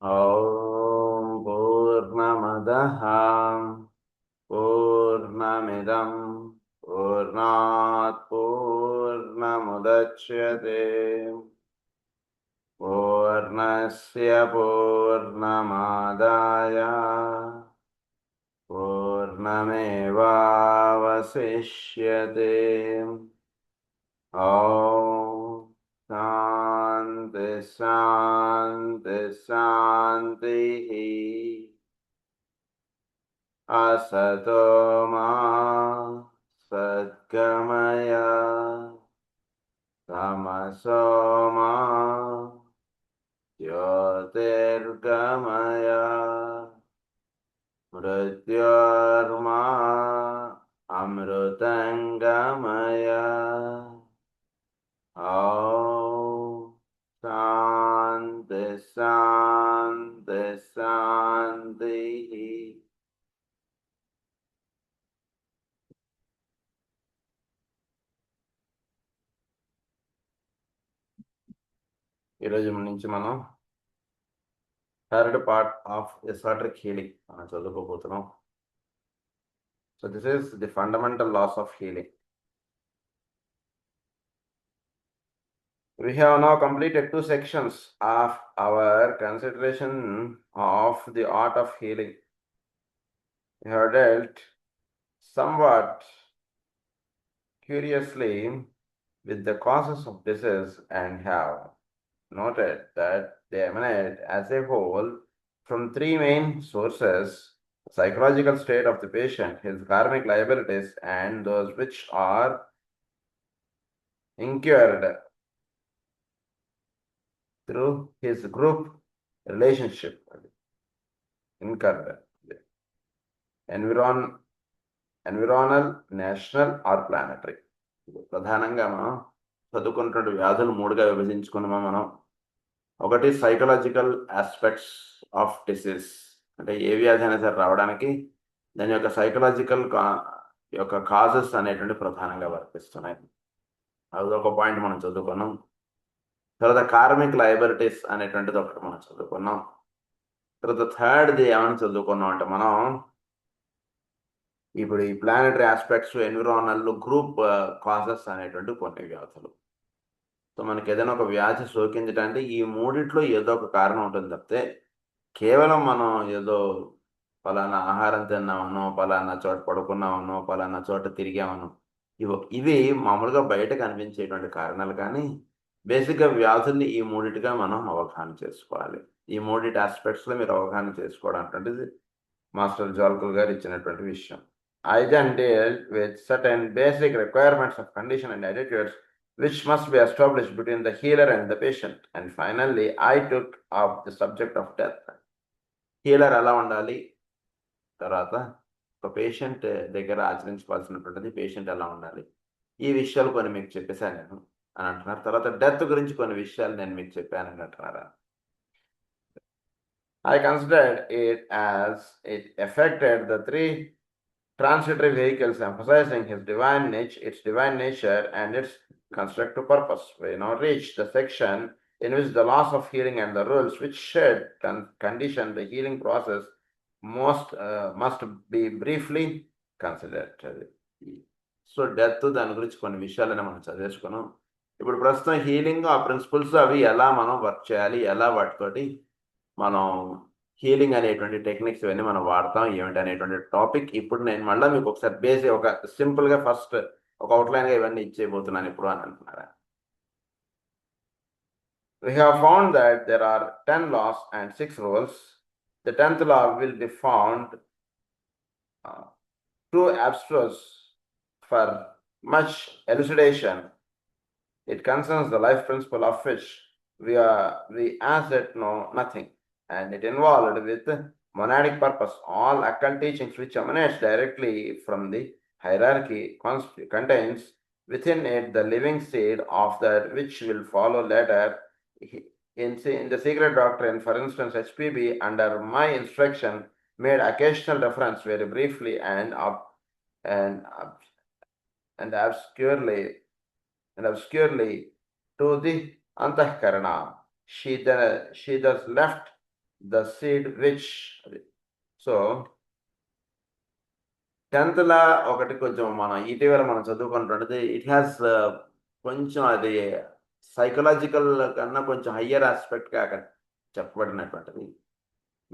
ॐ पूर्णमदः पूर्णमिदं पूर्णात् पूर्णमुदच्यते पूर्णस्य पूर्णमादाय पूर्णमेवावशिष्यते। ॐ शान्ति शान्ति शान्तिः। असतो मा सद्गमय तमसो मा ज्योतिर्गमय मृत्योर्मा अमृतङ्गमय। ॐ शान्ति शान्ति शान्तिः। ఈరోజు నుంచి మనం third part of esoteric healing మనం చదువుకోబోతున్నాం. So this is the fundamental laws of healing. We have now completed 2 sections of our consideration of the art of healing. We have dealt somewhat curiously with the causes of disease and have noted that they emanate as a whole from 3 main sources: psychological state of the patient, his karmic liabilities, and those which are incurred through his group relationship, incurred, environal, national or planetary. ప్రధానంగా మనం చదువుకున్నటువంటి వ్యాధులు 3గా విభజించుకున్నామా మనం. ఒకటి psychological aspects of disease, అంటే ఏ వ్యాధి అయినా సరే రావడానికి దాని యొక్క సైకలాజికల్ యొక్క కాజెస్ అనేటువంటి ప్రధానంగా వర్తిస్తున్నాయి. అదొక పాయింట్ మనం చదువుకున్నాం. తర్వాత కార్మిక్ లయబిలిటీస్ అనేటువంటిది ఒకటి మనం చదువుకున్నాం. తర్వాత థర్డ్ది ఏమని చదువుకున్నాం అంటే మనం ఇప్పుడు ఈ ప్లానటరీ ఆస్పెక్ట్స్, ఎన్విరానల్, గ్రూప్ కాజెస్ అనేటువంటి కొన్ని వ్యాధులు. సో మనకి ఏదైనా ఒక వ్యాధి సోకించడానికి ఈ మూడిట్లో ఏదో ఒక కారణం ఉంటుంది తప్పితే కేవలం మనం ఏదో పలానా ఆహారం తిన్నామనో, పలానా చోట పడుకున్నామనో, పలానా చోట తిరిగామనో, ఇవి మామూలుగా బయట కనిపించేటువంటి కారణాలు. కానీ బేసిక్గా వ్యాధుల్ని ఈ మూడిటిగా మనం అవగాహన చేసుకోవాలి. ఈ మూడిటి ఆస్పెక్ట్స్లో మీరు అవగాహన చేసుకోవడం అనేటువంటిది మాస్టర్ జాల్కల్ గారు ఇచ్చినటువంటి విషయం. I then dealt with certain basic requirements of condition and attitudes which must be established between the healer and the patient. And finally, I took up the subject of death. Healer ఎలా ఉండాలి, తర్వాత ఒక patient దగ్గర ఆచరించుకోవాల్సినటువంటిది patient ఎలా ఉండాలి, ఈ విషయాలు కొన్ని మీకు చెప్పేశాను నేను అని అంటున్నారు. తర్వాత డెత్ గురించి కొన్ని విషయాలు నేను మీకు చెప్పానని అంటున్నారా. I considered it as it affected the 3 transitory vehicles, emphasizing its divine nature and its constructive purpose. We now reach the section in which the laws of healing and the rules which should condition the healing process must be briefly considered. So death దాని గురించి కొన్ని విషయాలని మనం చదివేసుకున్నాం. ఇప్పుడు ప్రస్తుతం healing, ఆ principles అవి ఎలా మనం వర్క్ చేయాలి, ఎలా వాటితోటి మనం హీలింగ్ అనేటువంటి టెక్నిక్స్ ఇవన్నీ మనం వాడతాం ఏమిటి అనేటువంటి టాపిక్ ఇప్పుడు నేను మళ్ళీ మీకు ఒకసారి ఒక సింపుల్గా ఫస్ట్ ఒక అవుట్లైన్గా ఇవన్నీ ఇచ్చేయబోతున్నాను ఇప్పుడు అని అంటున్నారా. We have found that there are 10 laws and 6 rules. The 10th law will be found too abstruse for much elucidation. It concerns the life principle of which we as yet know nothing, and it involved with monadic purpose. All occult teachings which emanates directly from the hierarchy contains within it the living seed of that which will follow later. In the secret doctrine, for instance, HPB under my instruction made occasional reference very briefly and obscurely to the Antahkarana. She thus left the seed which. So 10th లా ఒకటి కొంచెం మనం ఇటీవల మనం చదువుకున్నటువంటిది, it has కొంచెం అది psychological కన్నా కొంచెం higher ఆస్పెక్ట్గా అక్కడ చెప్పబడినటువంటిది.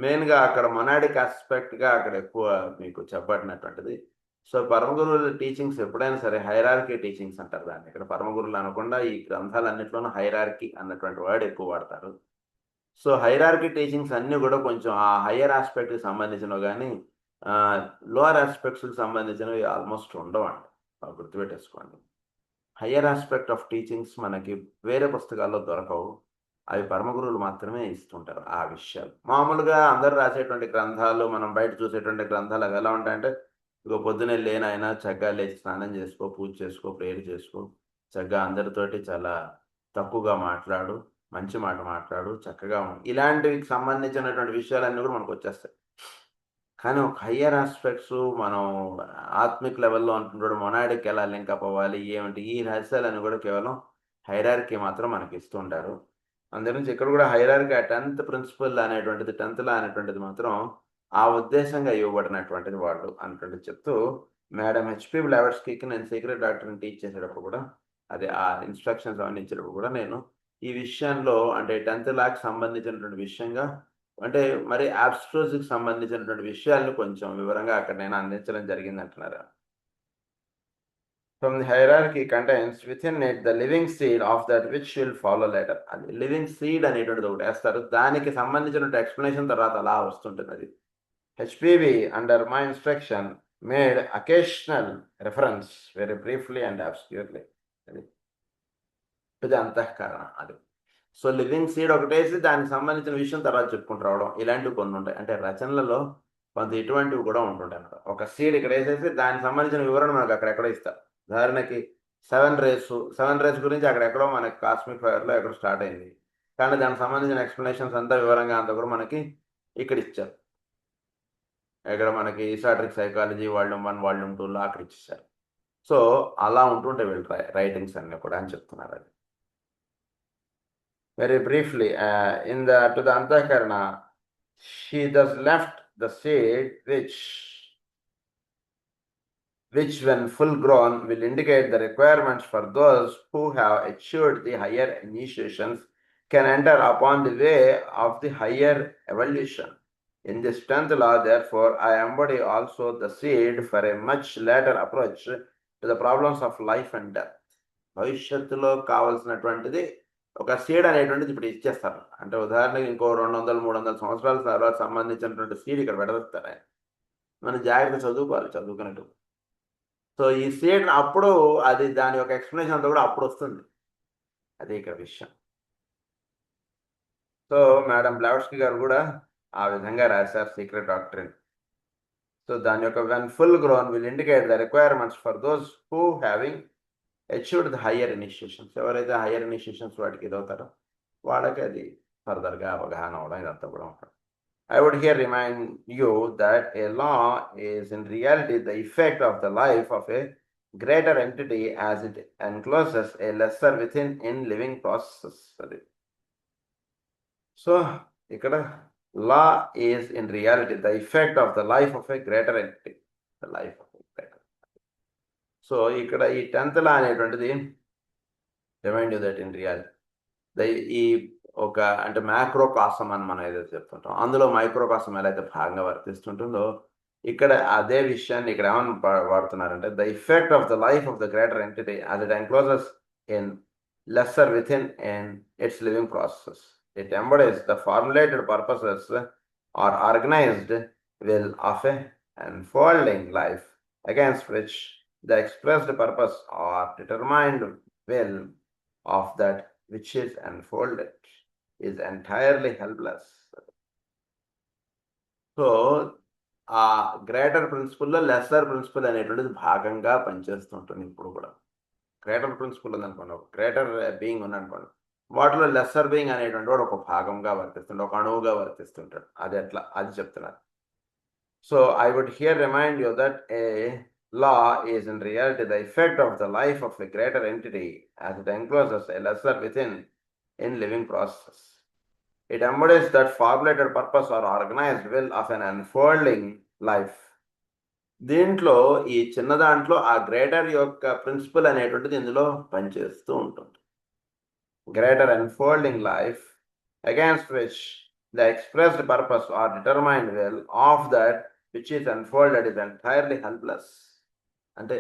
మెయిన్గా అక్కడ మొనాడిక్ ఆస్పెక్ట్గా అక్కడ ఎక్కువ మీకు చెప్పబడినటువంటిది. సో పరమగురువుల టీచింగ్స్ ఎప్పుడైనా సరే హైరార్కీ టీచింగ్స్ అంటారు దాన్ని. ఇక్కడ పరమగురువులు అనకుండా ఈ గ్రంథాలన్నింటిలోనూ హైరార్కీ అన్నటువంటి వర్డ్ ఎక్కువ వాడతారు. సో హైరార్కీ టీచింగ్స్ అన్నీ కూడా కొంచెం ఆ హయ్యర్ ఆస్పెక్ట్కి సంబంధించినవి కానీ లోవర్ ఆస్పెక్ట్స్కి సంబంధించినవి ఆల్మోస్ట్ ఉండవండి. గుర్తుపెట్టేసుకోండి. హయ్యర్ ఆస్పెక్ట్ ఆఫ్ టీచింగ్స్ మనకి వేరే పుస్తకాల్లో దొరకవు. అవి పరమగురువులు మాత్రమే ఇస్తుంటారు ఆ విషయాలు. మామూలుగా అందరూ రాసేటువంటి గ్రంథాలు, మనం బయట చూసేటువంటి గ్రంథాలు అవి ఎలా ఉంటాయంటే, ఇగో పొద్దున్నే లేనైనా చక్కగా లేచి స్నానం చేసుకో, పూజ చేసుకో, ప్రేయర్ చేసుకో, చక్కగా అందరితోటి చాలా తక్కువగా మాట్లాడు, మంచి మాట మాట్లాడు, చక్కగా ఇలాంటివి సంబంధించినటువంటి విషయాలన్నీ కూడా మనకు వచ్చేస్తాయి. కానీ ఒక హయ్యర్ ఆస్పెక్ట్స్ మనం ఆత్మిక్ లెవెల్లో అంటున్నాడు, మొనాడిక్ ఎలా లింకప్ అవ్వాలి ఏమిటి, ఈ రహస్యాలన్నీ కూడా కేవలం హైరార్కీ మాత్రం మనకి ఇస్తుంటారు. అందుగురించి ఇక్కడ కూడా హైరార్కీ 10th ప్రిన్సిపల్ అనేటువంటిది, 10th లా అనేటువంటిది మాత్రం ఆ ఉద్దేశంగా ఇవ్వబడినటువంటిది వాళ్ళు అన్నటువంటిది చెప్తూ, మేడం హెచ్పి బ్లావెట్స్కీకి నేను సీక్రెట్ డాక్టర్ని టీచ్ చేసేటప్పుడు కూడా, అదే ఆ ఇన్స్ట్రక్షన్స్ అవన్నీ ఇచ్చేటప్పుడు కూడా నేను ఈ విషయంలో అంటే 10th లాకి సంబంధించినటువంటి విషయంగా, అంటే మరి ఆబ్స్ట్రోస్కి సంబంధించినటువంటి విషయాలను కొంచెం వివరంగా అక్కడ నేను అందించడం జరిగింది అంటున్నారు. From the hierarchy contains within it the living seed of that which will follow later. అది లివింగ్ సీడ్ అనేటువంటిది ఒకటి వేస్తారు, దానికి సంబంధించిన ఎక్స్ప్లెనేషన్ తర్వాత అలా వస్తుంటుంది. అది HPV under my instruction made occasional reference very briefly and obscurely అది ఇది అంతఃకరణ. అది సో లివింగ్ సీడ్ ఒకటేసి దానికి సంబంధించిన విషయం తర్వాత చెప్పుకుంటూ రావడం, ఇలాంటివి కొన్ని ఉంటాయి. అంటే రచనలలో కొంత ఇటువంటివి కూడా ఉంటుంటాయి అన్నమాట. ఒక సీడ్ ఇక్కడ వేసేసి దానికి సంబంధించిన వివరణ మనకు అక్కడెక్కడో ఇస్తారు. ఉదాహరణకి 7 రేస్ గురించి అక్కడెక్కడో మనకి కాస్మిక్ ఫైర్లో ఎక్కడో స్టార్ట్ అయింది, కానీ దానికి సంబంధించిన ఎక్స్ప్లెనేషన్స్ అంతా వివరంగా అంతా కూడా మనకి ఇక్కడ ఇచ్చారు. ఇక్కడ మనకి ఈసాట్రిక్ సైకాలజీ వాల్యూమ్ 1 వాల్యూమ్ 2లో అక్కడ ఇచ్చేసారు. సో అలా ఉంటుంటే వీళ్ళు రైటింగ్స్ అన్నీ కూడా అని చెప్తున్నారు. అది very briefly, to the Antakarana, she thus left the seed which when full grown will indicate the requirements for those who have achieved the higher initiations can enter upon the way of the higher evolution. In this 10th law, therefore, I embody also the seed for a much later approach to the problems of life and death. భవిష్యత్తులో కావాల్సినటువంటిది ఒక seed అనేటువంటిది ఇప్పుడు ఇచ్చేస్తారు. అంటే ఉదాహరణకి ఇంకో 200-300 సంవత్సరాల తర్వాత సంబంధించినటువంటి సీడ్ ఇక్కడ పెడతారు ఆయన. మనం జాగ్రత్త చదువుకోవాలి, చదువుకున్నట్టు. సో ఈ సీడ్ అప్పుడు అది దాని యొక్క ఎక్స్ప్లెనేషన్ అంతా కూడా అప్పుడు వస్తుంది. అదే ఇక్కడ విషయం. సో మేడం బ్లావెట్స్కీ గారు కూడా ఆ విధంగా రాశారు సీక్రెట్ డాక్ట్రిన్. సో దాని యొక్క when full grown will indicate the requirements for those who having achieved the higher initiations. ఎవరైతే హయ్యర్ ఇనిషియేషన్స్ వాటికి ఎదుగుతారో వాళ్ళకి అది ఫర్దర్గా అవగాహన అవడం ఇదంతా కూడా ఉంటుంది. I would here remind you that a law is in reality the effect of the life of a greater entity as it encloses a lesser within in living processes. So ఇక్కడ law is in reality the effect of the life of a greater entity, the life of a greater. So ఇక్కడ ఈ 10th law అనేటువంటిది remind you that in reality ఈ ఒక అంటే మ్యాక్రోకాసం అని మనం ఏదైతే చెప్తుంటాం, అందులో మైక్రోకాసం ఎలా అయితే భాగంగా వర్తిస్తుంటుందో ఇక్కడ అదే విషయాన్ని ఇక్కడ ఏమని వాడుతున్నారంటే the effect of the life of the greater entity as it encloses in lesser within its living process. It embodies the formulated purposes or organised will of a enfolding life against which the expressed purpose or determined will of that which is unfolded is entirely helpless. So ఆ గ్రేటర్ ప్రిన్సిపల్లో lesser principle అనేటువంటిది భాగంగా పనిచేస్తుంటుంది. ఇప్పుడు కూడా greater principal ఉందనుకోండి, ఒక greater being ఉందనుకోండి, వాటిలో లెస్సర్ బీయింగ్ అనేటువంటి వాడు ఒక భాగంగా వర్తిస్తుంటాడు, ఒక అణువుగా వర్తిస్తుంటాడు. అది ఎట్లా అది చెప్తున్నారు. So I would here remind you that a law is in reality the effect of the life of a greater entity as it encloses a lesser within in living process. It embodies that formulated purpose or organized will of an unfolding life. దీంట్లో ఈ చిన్న దాంట్లో ఆ greater యొక్క principal అనేటువంటిది ఇందులో పనిచేస్తూ ఉంటుంది. Greater unfolding life against which the expressed purpose or determined will of that which is unfolded is entirely helpless. అంటే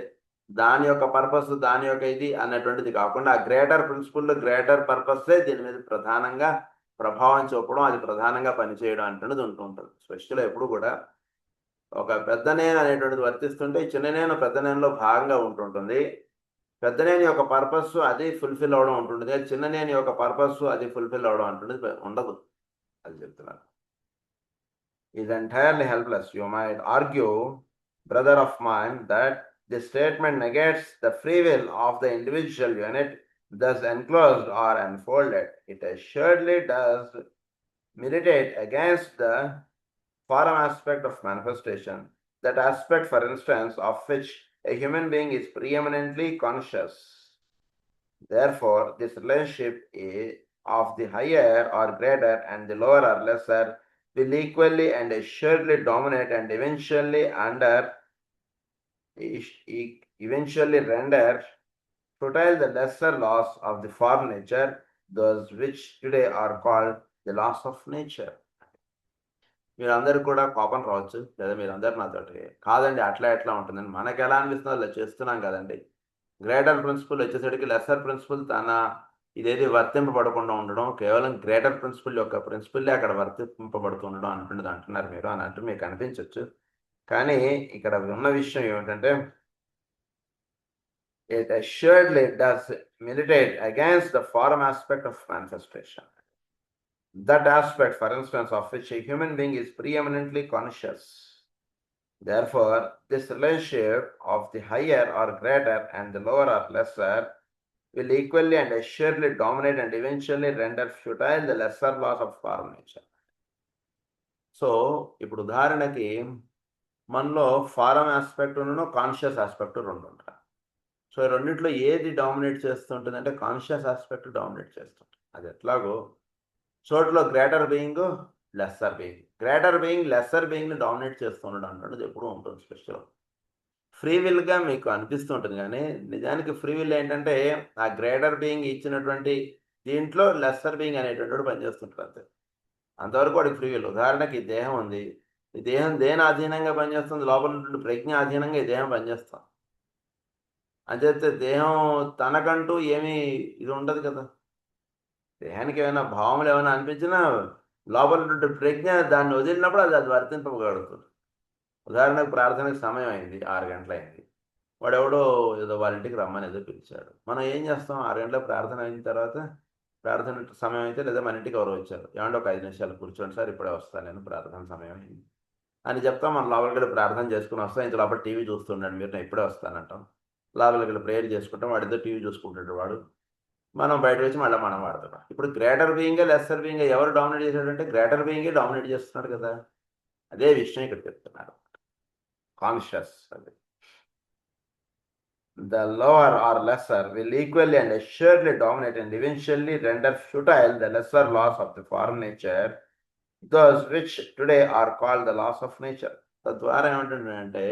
దాని యొక్క పర్పస్ దాని యొక్క ఇది అన్నటువంటిది కాకుండా ఆ గ్రేటర్ ప్రిన్సిపల్ గ్రేటర్ పర్పస్సే దీని మీద ప్రధానంగా ప్రభావం చూపడం, అది ప్రధానంగా పనిచేయడం అంటున్నది ఉంటుంటుంది. సృష్టిలో ఎప్పుడు కూడా ఒక పెద్ద నేను అనేటువంటిది వర్తిస్తుంటే చిన్న నేను పెద్ద నేనులో భాగంగా ఉంటుంటుంది. పెద్ద నేను యొక్క పర్పస్ అది ఫుల్ఫిల్ అవడం ఉంటుంది, చిన్న నేను యొక్క పర్పస్ అది ఫుల్ఫిల్ అవడం అంటుంది ఉండదు. అది చెప్తున్నాను. Is entirely helpless. You might argue, brother of mine, that the statement negates the free will of the individual unit thus enclosed or unfolded. It assuredly does militate against the forum aspect of manifestation, that aspect, for instance, of which a human being is preeminently conscious. Therefore, this relationship of the higher or greater and the lower or lesser will equally and assuredly dominate and eventually render futile the lesser laws of the form nature, those which today are called the laws of nature. మీరందరూ కూడా కోపం రావచ్చు, లేదా మీరందరూ నాతోటి కాదండి అట్లా ఎట్లా ఉంటుందని మనకు ఎలా అనిపిస్తుందో అలా చేస్తున్నాం కదండి. గ్రేటర్ ప్రిన్సిపల్ వచ్చేసరికి లెస్సర్ ప్రిన్సిపల్ తన ఇదేది వర్తింపబడకుండా ఉండడం, కేవలం గ్రేటర్ ప్రిన్సిపల్ యొక్క ప్రిన్సిపల్లే అక్కడ వర్తింపబడుతూ ఉండడం అంటున్నది అంటున్నారు మీరు అని అంటూ మీకు అనిపించవచ్చు. కానీ ఇక్కడ ఉన్న విషయం ఏమిటంటే, it assuredly does militate against the form aspect of manifestation. That aspect, for instance, of which a human being is preeminently conscious. Therefore, this relationship of the higher or greater and the lower or lesser will equally and assuredly dominate and eventually render futile the lesser laws of form nature. So, ఇప్పుడు ఉదాహరణకి మనలో form aspect ఉన్న conscious aspect రెండు ఉంటాయి. So రెండింటిలో ఏది dominate చేస్తుంటుంది అంటే కాన్షియస్ ఆస్పెక్ట్ డామినేట్ చేస్తుంటుంది. అది ఎట్లాగో చోట్లో greater being lesser being, greater being lesser బీయింగ్ని డామినేట్ చేస్తుండడం అన్నది ఎప్పుడూ ఉంటుంది స్పెషల్. ఫ్రీ విల్గా మీకు అనిపిస్తూ ఉంటుంది, కానీ నిజానికి ఫ్రీ విల్ ఏంటంటే ఆ గ్రేటర్ బీయింగ్ ఇచ్చినటువంటి దీంట్లో లెస్సర్ బీయింగ్ అనేటువంటి పనిచేస్తుంటారు అంతే. అంతవరకు వాడికి ఫ్రీ విల్. ఉదాహరణకి ఈ దేహం ఉంది, ఈ దేహం దేని అధీనంగా పనిచేస్తుంది? లోపల ఉన్నటువంటి ప్రజ్ఞ అధీనంగా ఈ దేహం పనిచేస్తాం. అంచేతే దేహం తనకంటూ ఏమీ ఇది ఉండదు కదా. దేహానికి ఏమైనా భావములు ఏమైనా అనిపించినా లోపల ఉన్నటువంటి ప్రజ్ఞ దాన్ని వదిలినప్పుడు అది వర్తింపగలుగుతుంది. ఉదాహరణకు ప్రార్థనకు సమయం అయింది, 6 గంటలు అయింది, వాడెవడో ఏదో వాళ్ళ ఇంటికి రమ్మని ఏదో పిలిచాడు. మనం ఏం చేస్తాం? 6 గంటలకు ప్రార్థన అయిన తర్వాత, ప్రార్థన సమయం అయితే లేదా మన ఇంటికి ఎవరో వచ్చారు, ఏమంటే ఒక 5 నిమిషాలు కూర్చోండి సార్, ఇప్పుడే వస్తాను నేను, ప్రార్థన సమయం అయింది అని చెప్తాం. మనం లోపలికి వెళ్ళి ప్రార్థన చేసుకుని వస్తాం, ఇంత లోపల టీవీ చూస్తున్నాడు, మీరు నేను ఇప్పుడే వస్తానంటాం. లోపలికి వెళ్ళి ప్రేయర్ చేసుకుంటాం, వాడితో టీవీ చూసుకుంటాడు వాడు, మనం బయట వచ్చి మళ్ళీ మనం వాడుతున్నాం. ఇప్పుడు గ్రేటర్ బీయింగే లెస్సర్ బీయింగే ఎవరు డామినేట్ చేశాడంటే గ్రేటర్ బీయింగే డామినేట్ చేస్తున్నాడు కదా. అదే విషయం ఇక్కడ చెప్తున్నారు. కాన్షియస్ అది the lower or lesser will equally and assuredly dominate and eventually render futile the lesser laws of the form nature, those which today are called the laws of nature. తద్వారా ఏమంటుందంటే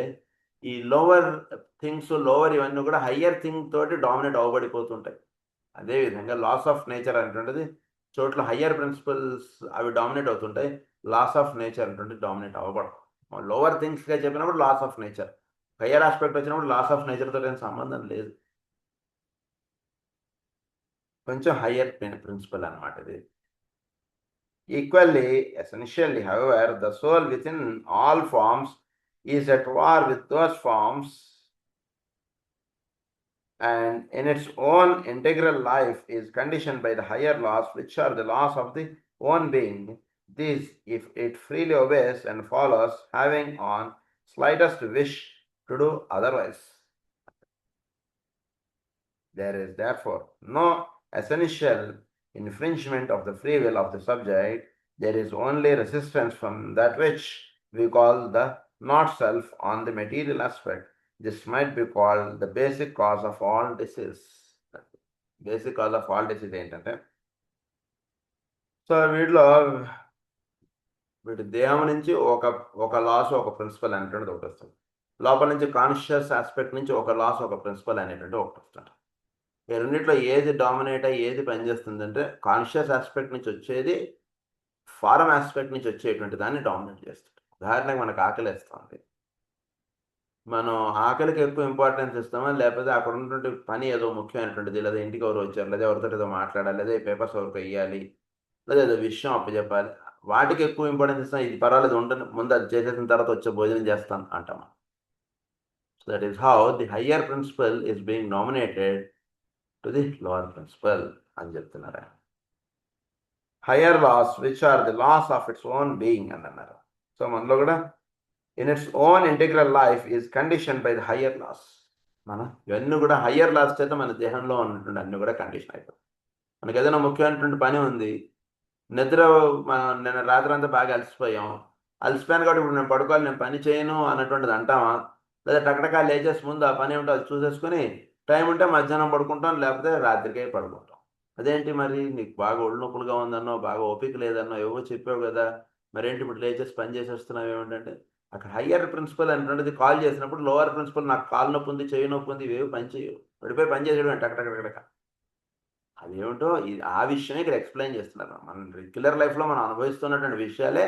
ఈ లోవర్ థింగ్స్, లోవర్ ఇవన్నీ కూడా higher thing తోటి dominate అవ్వబడిపోతుంటాయి. అదేవిధంగా laws of nature అనేటువంటిది చోట్ల హయ్యర్ ప్రిన్సిపల్స్ అవి డామినేట్ అవుతుంటాయి, లాస్ ఆఫ్ నేచర్ అనేటువంటిది డామినేట్ అవ్వబడదు. లోవర్ థింగ్స్గా చెప్పినప్పుడు laws of nature, higher aspect వచ్చినప్పుడు లాస్ ఆఫ్ నేచర్తో ఏం సంబంధం లేదు, కొంచెం హయ్యర్ ప్రిన్సిపల్ అనమాట ఇది. Equally, essentially, however, the soul within all forms is at war with those forms, and in its own integral life is conditioned by the higher laws, which are the laws of the own being. These, if it freely obeys and follows, having on slightest wish to do otherwise. There is therefore no essential infringement of the free will of the subject. There is only resistance from that which we call the not self on the material aspect. This might be called the basic cause of all disease. Basic cause of all disease ఏంటంటే so వీటి దేహం నుంచి ఒక loss ఒక principal అనేటువంటిది ఒకటి వస్తుంది. లోపల నుంచి కాన్షియస్ ఆస్పెక్ట్ నుంచి ఒక లాస్ ఒక ప్రిన్సిపల్ అనేటువంటి ఒకటి వస్తుంది. ఈ రెండిట్లో ఏది డామినేట్ అయ్యి ఏది పనిచేస్తుంది అంటే కాన్షియస్ ఆస్పెక్ట్ నుంచి వచ్చేది ఫారం ఆస్పెక్ట్ నుంచి వచ్చేటువంటి దాన్ని డామినేట్ చేస్తుంది. ఉదాహరణకు మనకు ఆకలిస్తుంది, మనం ఆకలికి ఎక్కువ ఇంపార్టెన్స్ ఇస్తామా, లేకపోతే అక్కడ ఉన్నటువంటి పని ఏదో ముఖ్యమైనటువంటిది, లేదా ఇంటికి ఎవరు వచ్చారు, లేదా ఎవరితో ఏదో మాట్లాడాలి, లేదా ఈ పేపర్స్ ఎవరికి వెయ్యాలి, లేదా ఏదో విషయం అప్పచెప్పాలి, వాటికి ఎక్కువ ఇంపార్టెన్స్ ఇస్తాం. ఇది పర్వాలేదు ఉండని, ముందు అది చేసేసిన తర్వాత వచ్చే భోజనం చేస్తాను అంటాం. So that is how the higher principle is being nominated to the lower principle అని చెప్తున్నారు. Higher laws which are the laws of its own being అని అన్నారు. సో మనలో కూడా in its own integral life is condition by the higher laws. ఇవన్నీ కూడా higher loss చేత మన దేహంలో ఉన్నటువంటి అన్ని కూడా కండిషన్ అయిపోతుంది. మనకి ఏదైనా ముఖ్యమైనటువంటి పని ఉంది, నిద్ర నేను రాత్రి అంతా బాగా అలసిపోయాం, అలసిపోయాను కాబట్టి ఇప్పుడు నేను పడుకోవాలి, నేను పని చేయను అన్నటువంటిది అంటామా, లేదా టకటకా లేచేసి ముందు ఆ పని ఏమిటో అది చూసేసుకుని టైం ఉంటే మధ్యాహ్నం పడుకుంటాం, లేకపోతే రాత్రికే పడుకుంటాం. అదేంటి మరి, నీకు బాగా ఒళ్ళు నొప్పులుగా ఉందన్నో, బాగా ఓపిక లేదన్నో ఏవో చెప్పావు కదా, మరేంటి ఇప్పుడు లేచేసి పని చేసేస్తున్నావు ఏమిటంటే, అక్కడ హయ్యర్ ప్రిన్సిపల్ అనేటువంటిది కాల్ చేసినప్పుడు లోవర్ ప్రిన్సిపల్ నాకు కాలు నొప్పి ఉంది, చెయ్యి నొప్పి ఉంది, ఇవేవి పని చేయవు, పడిపోయి పని చేసేయడం టకటకటక. అదేమిటో ఆ విషయమే ఇక్కడ ఎక్స్ప్లెయిన్ చేస్తున్నారు. మన రెగ్యులర్ లైఫ్లో మనం అనుభవిస్తున్నటువంటి విషయాలే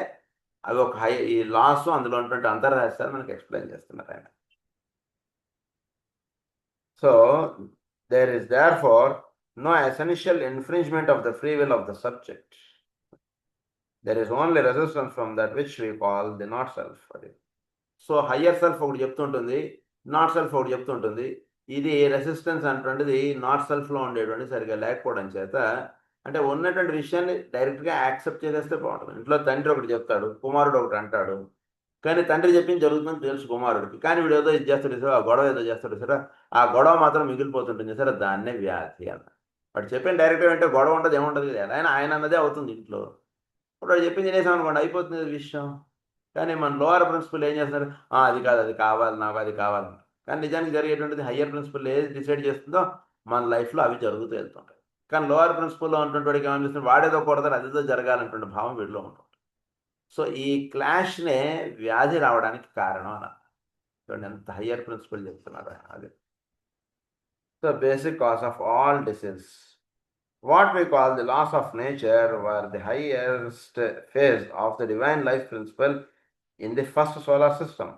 అవి ఒక ఈ లాస్, అందులో ఉన్నటువంటి అంతర్రహస్యాలు మనకి ఎక్స్ప్లెయిన్ చేస్తున్నారు ఆయన. So there is therefore no essential infringement of the free will of the subject. There is only resistance from that which we call the not self. So higher self ఒకటి చెప్తుంటుంది, not self ఒకటి చెప్తుంటుంది. ఇది resistance అనేటువంటిది not సెల్ఫ్లో ఉండేటువంటి సరిగా లేకపోవడం చేత, అంటే ఉన్నటువంటి విషయాన్ని డైరెక్ట్గా యాక్సెప్ట్ చేసేస్తే బాగుంటుంది. ఇంట్లో తండ్రి ఒకటి చెప్తాడు, కుమారుడు ఒకటి అంటాడు, కానీ తండ్రి చెప్పింది జరుగుతుందని తెలుసు కుమారుడికి, కానీ వీడు ఏదో ఇది చేస్తాడు సార్, ఆ గొడవ ఏదో చేస్తాడు సార్, ఆ గొడవ మాత్రం మిగిలిపోతుంటుంది సార్, దాన్నే వ్యాధి అన్న. వాడు చెప్పిన డైరెక్ట్గా అంటే గొడవ ఉండదు, ఏముండదు కదా, ఎలా అయినా ఆయన అన్నదే అవుతుంది ఇంట్లో. ఇప్పుడు వాడు చెప్పింది తినేసాం అనుకోండి, అయిపోతుంది విషయం. కానీ మన లోవర్ ప్రిన్సిపల్ ఏం చేస్తున్నారు, అది కాదు, అది కావాలి, నాకు అది కావాలి. కానీ నిజానికి జరిగేటువంటిది హయ్యర్ ప్రిన్సిపల్ ఏది డిసైడ్ చేస్తుందో మన లైఫ్లో అవి జరుగుతూ వెళ్తుంటాయి. కానీ లోవర్ ప్రిన్సిపల్లో ఉన్నటువంటి వాడికి ఏమనిపిస్తుంది, వాడేదో కొడతారు, అదేదో జరగాలన్నటువంటి భావం వీడిలో ఉంటుంది. సో ఈ క్లాష్నే వ్యాధి రావడానికి కారణం అని చూడండి, ఎంత హయ్యర్ ప్రిన్సిపల్ చెప్తున్నారు అది. So basic cause of all disease, what we call the laws of nature, were the highest phase of the divine life principle in the first solar system.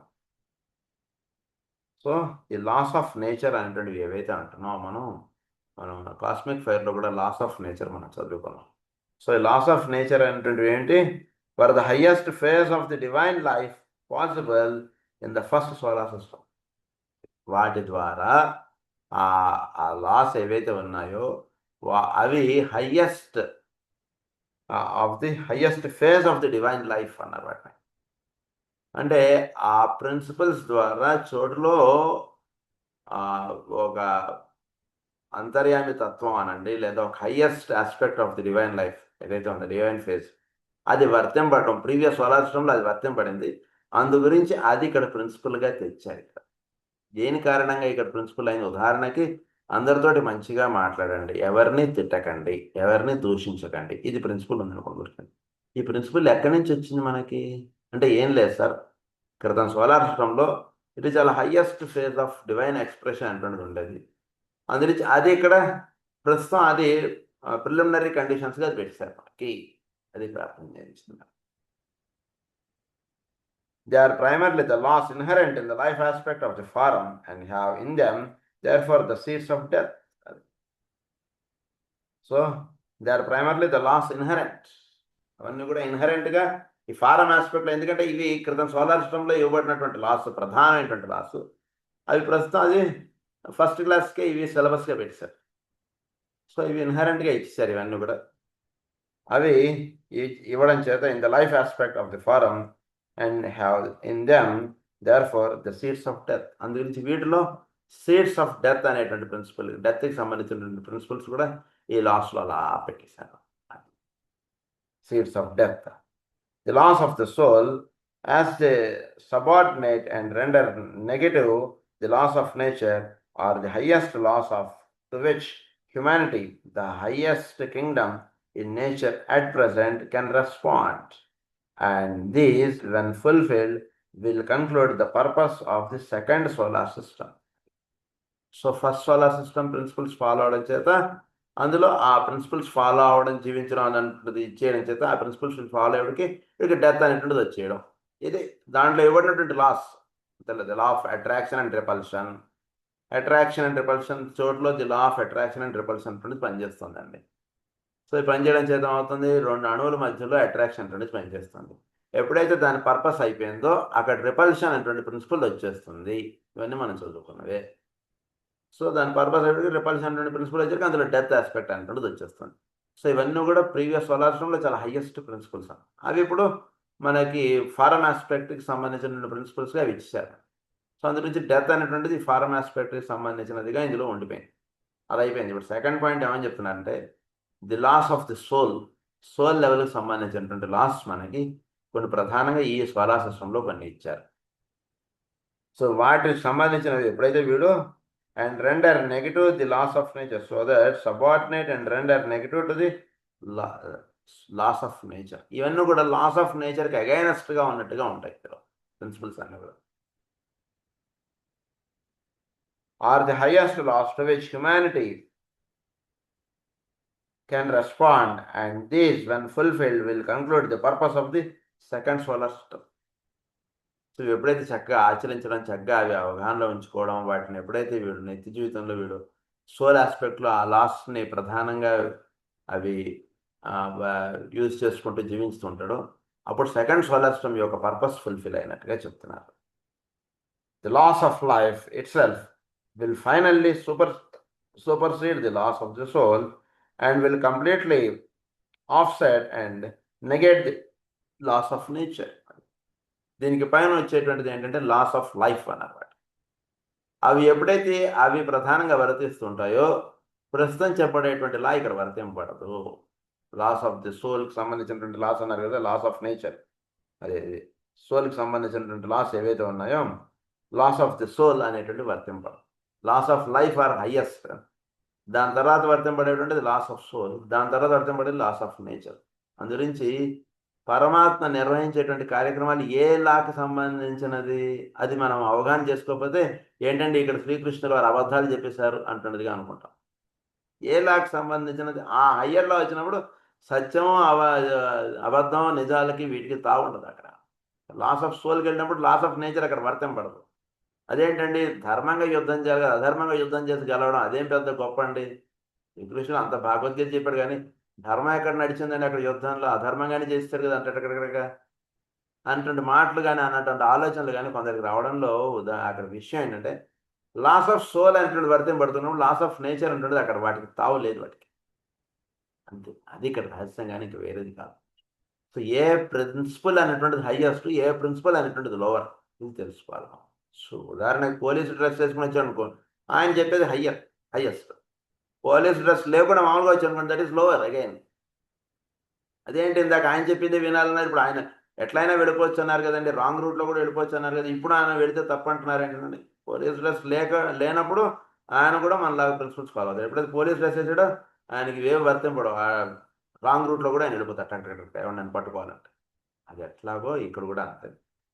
So ఈ లాస్ ఆఫ్ నేచర్ అనేటువంటివి ఏవైతే అంటున్నామో మనం cosmic ఫైర్లో కూడా laws of nature మనం చదువుకున్నాం. So ఈ loss of nature అనేటువంటివి ఏంటి, were the highest phase of the divine life possible in the first solar system. వాటి ద్వారా ఆ లాస్ ఏవైతే ఉన్నాయో అవి highest of the highest phase of the divine life అన్నారు వాటిని. అంటే ఆ ప్రిన్సిపల్స్ ద్వారా చోటులో ఒక అంతర్యామి తత్వం అనండి, లేదా ఒక highest aspect of the divine life ఏదైతే ఉందో డివైన్ ఫేజ్, అది వర్తింపడటం ప్రీవియస్ సోలార్ సిస్టంలో అది వర్తింపడింది. అందు గురించి అది ఇక్కడ ప్రిన్సిపల్గా తెచ్చారు. ఇక్కడ దేని కారణంగా ఇక్కడ ప్రిన్సిపల్ అయింది, ఉదాహరణకి అందరితోటి మంచిగా మాట్లాడండి, ఎవరిని తిట్టకండి, ఎవరిని దూషించకండి, ఇది ప్రిన్సిపల్ ఉందనుకోండి. ఈ ప్రిన్సిపల్ ఎక్కడి నుంచి వచ్చింది మనకి అంటే ఏం లేదు సార్, క్రితం సోలార్ సిస్టంలో ఇది చాలా highest phase of divine expression అంటున్నది ఉండేది. అందురించి అది ఇక్కడ ప్రస్తుతం అది ప్రిలిమినరీ కండిషన్స్గా పెట్టారు మనకి, అది ప్రార్థన చేస్తున్నారు. They are primarily the laws inherent in the life aspect of the form and have in them therefore the seeds of death. So they are primarily the laws inherent. అవన్నీ కూడా ఇన్హరెంట్గా ఈ ఫారం ఆస్పెక్ట్లో, ఎందుకంటే ఇవి క్రితం సోలార్ సిస్టంలో ఇవ్వబడినటువంటి loss, ప్రధానమైనటువంటి loss, అవి ప్రస్తుతం అది ఫస్ట్ క్లాస్కే ఇవి సిలబస్గా పెట్టారు. సో ఇవి ఇన్హరెంట్గా ఇచ్చేసారు ఇవన్నీ కూడా. అవి ఇవ్వడం చేత in the life aspect of the form and have in them therefore the seeds of death. అందుగురించి వీటిలో సీడ్స్ ఆఫ్ డెత్ అనేటువంటి ప్రిన్సిపల్, డెత్కి సంబంధించినటువంటి ప్రిన్సిపల్స్ కూడా ఈ లాస్లో అలా పెట్టేశారు. Seeds of death, the laws of the soul as the subordinate and render negative the laws of nature or the highest laws of to which humanity, the highest kingdom, in nature at present can respond, and these, when fulfilled, will conclude the purpose of the second solar system. So first solar system principles follow అవడం చేత, అందులో ఆ principles follow అవడం, జీవించడం అనేటువంటిది ఇచ్చేయడం చేత, ఆ ప్రిన్సిపల్స్ ఫాలో అయ్యేటికి వీడికి డెత్ అనేటువంటిది వచ్చేయడం. ఇది దాంట్లో ఇవ్వబడినటువంటి లాస్ తెలియదు, law of attraction and repulsion. Attraction and repulsion చోట్ల the law of attraction and repulsion అనేది పనిచేస్తుందండి. సో ఈ పనిచేయడం చేత అవుతుంది, రెండు అణువుల మధ్యలో అట్రాక్షన్ అనేది పనిచేస్తుంది. ఎప్పుడైతే దాని పర్పస్ అయిపోయిందో అక్కడ రిపల్షన్ అనేటువంటి ప్రిన్సిపల్ వచ్చేస్తుంది. ఇవన్నీ మనం చదువుకున్నవే. సో దాని పర్పస్ అయితే రిపల్షన్ అనేటువంటి ప్రిన్సిపల్ వచ్చాక అందులో డెత్ ఆస్పెక్ట్ అనేటువంటిది వచ్చేస్తుంది. సో ఇవన్నీ కూడా ప్రీవియస్ సోలార్స్లో చాలా హైయెస్ట్ ప్రిన్సిపల్స్. అవి ఇప్పుడు మనకి ఫారం ఆస్పెక్ట్కి సంబంధించిన ప్రిన్సిపల్స్గా అవి ఇచ్చారు. సో అందు నుంచి డెత్ అనేటువంటిది ఫారం ఆస్పెక్ట్కి సంబంధించినదిగా ఇందులో ఉండిపోయింది. అది అయిపోయింది. ఇప్పుడు సెకండ్ పాయింట్ ఏమని చెప్తున్నారంటే, the laws of the soul లెవెల్కి సంబంధించినటువంటి లాస్ మనకి కొన్ని ప్రధానంగా ఈ సోలార్ సిస్టంలో కొన్ని ఇచ్చారు. సో వాటికి సంబంధించినవి ఎప్పుడైతే వీడు and render negative the loss of nature, so that subordinate and render negative to the laws of nature. ఇవన్నీ కూడా లాస్ ఆఫ్ నేచర్కి అగైనెస్ట్గా ఉన్నట్టుగా ఉంటాయి ప్రిన్సిపల్స్ అన్నీ కూడా. Are the highest laws to which humanity can respond, and these when fulfilled will conclude the purpose of the second solar system. So ఎప్పుడైతే చక్కగా ఆచరించడం, చక్కగా అవి అవగాహనలో ఉంచుకోవడం, వాటిని ఎప్పుడైతే వీడు నిత్య జీవితంలో వీడు సోల్ ఆస్పెక్ట్లో ఆ లాస్ని ప్రధానంగా అవి యూజ్ చేసుకుంటూ జీవిస్తుంటాడో, అప్పుడు సెకండ్ సోలార్ సిస్టమ్ యొక్క పర్పస్ ఫుల్ఫిల్ అయినట్టుగా చెప్తున్నారు. The laws of life itself will finally supersede the loss of the soul and will completely offset and negate the loss of nature. దీనికి పైన వచ్చేటువంటిది ఏంటంటే లాస్ ఆఫ్ లైఫ్ అన్నమాట. అవి ఎప్పుడైతే అవి ప్రధానంగా వర్తిస్తుంటాయో, ప్రస్తుతం చెప్పబడేటువంటి లా ఇక్కడ వర్తింపబడదు. లాస్ ఆఫ్ ది సోల్కి సంబంధించినటువంటి లాస్ అన్నారు కదా, లాస్ ఆఫ్ నేచర్, అదే సోల్కి సంబంధించినటువంటి లాస్ ఏవైతే ఉన్నాయో, లాస్ ఆఫ్ ది సోల్ అనేటువంటి వర్తింపడు. Laws of life are highest, దాని తర్వాత వర్తింపడేటువంటిది లాస్ ఆఫ్ సోల్, దాని తర్వాత వర్తింపడేది లాస్ ఆఫ్ నేచర్. అందుగురించి పరమాత్మ నిర్వహించేటువంటి కార్యక్రమాలు ఏ లాకి సంబంధించినది అది మనం అవగాహన చేసుకోకపోతే ఏంటంటే ఇక్కడ శ్రీకృష్ణుడు వారు అబద్ధాలు చెప్పేశారు అంటున్నదిగా అనుకుంటాం. ఏ లాకి సంబంధించినది ఆ హయ్యర్లో వచ్చినప్పుడు సత్యం అబద్ధం నిజాలకి వీటికి తాగుండదు. అక్కడ లాస్ ఆఫ్ సోల్కి వెళ్ళినప్పుడు లాస్ ఆఫ్ నేచర్ అక్కడ వర్తింపడదు. అదేంటండి, ధర్మంగా యుద్ధం చేయాలి, అధర్మంగా యుద్ధం చేసి గెలవడం అదేం పెద్ద గొప్ప అండి. శ్రీకృష్ణుడు అంత భగవద్గీత చెప్పాడు, కానీ ధర్మం ఎక్కడ నడిచిందండి అక్కడ యుద్ధంలో, అధర్మంగానే చేస్తారు కదా అంటక్కడక్కడగా అన్నటువంటి మాటలు కానీ అన్నటువంటి ఆలోచనలు కానీ కొందరికి రావడంలో అక్కడ విషయం ఏంటంటే, లాస్ ఆఫ్ సోల్ అనేటువంటి వర్తింపడుతున్నాం, లాస్ ఆఫ్ నేచర్ అంటుంది అక్కడ వాటికి తావు లేదు వాటికి, అంతే. అది ఇక్కడ రహస్యం, కానీ ఇంకా వేరేది కాదు. సో ఏ ప్రిన్సిపల్ అనేటువంటిది హైయెస్ట్, ఏ ప్రిన్సిపల్ అనేటువంటిది లోవర్, ఇది తెలుసుకోవాలి. సో ఉదాహరణకు పోలీసు డ్రెస్ వేసుకుని వచ్చాడు అనుకో, ఆయన చెప్పేది హైయెస్ట్. పోలీస్ డ్రెస్ లేకుండా మామూలుగా వచ్చి అనుకోండి, దట్ ఈస్ లోవర్ అగైన్. అదేంటి ఇందాక ఆయన చెప్పింది వినాలన్నారు, ఇప్పుడు ఆయన ఎట్లయినా వెళ్ళిపోవచ్చు అన్నారు కదండి, రాంగ్ రూట్లో కూడా వెళ్ళిపోవచ్చు అన్నారు కదా, ఇప్పుడు ఆయన వెళితే తప్పు అంటున్నారు ఏంటండి. పోలీస్ డ్రెస్ లేనప్పుడు ఆయన కూడా మనలాగా ప్రిన్సిపల్స్ ఫాలో అవుతారు. ఎప్పుడైతే పోలీస్ డ్రెస్ వేసాడో ఆయనకి ఏవి వర్తింపడవు, రాంగ్ రూట్లో కూడా ఆయన వెళ్ళిపోతారు అక్కడ ఎవరిని పట్టుకోవాలంటే. అది ఎట్లాగో ఇక్కడ కూడా అంతే.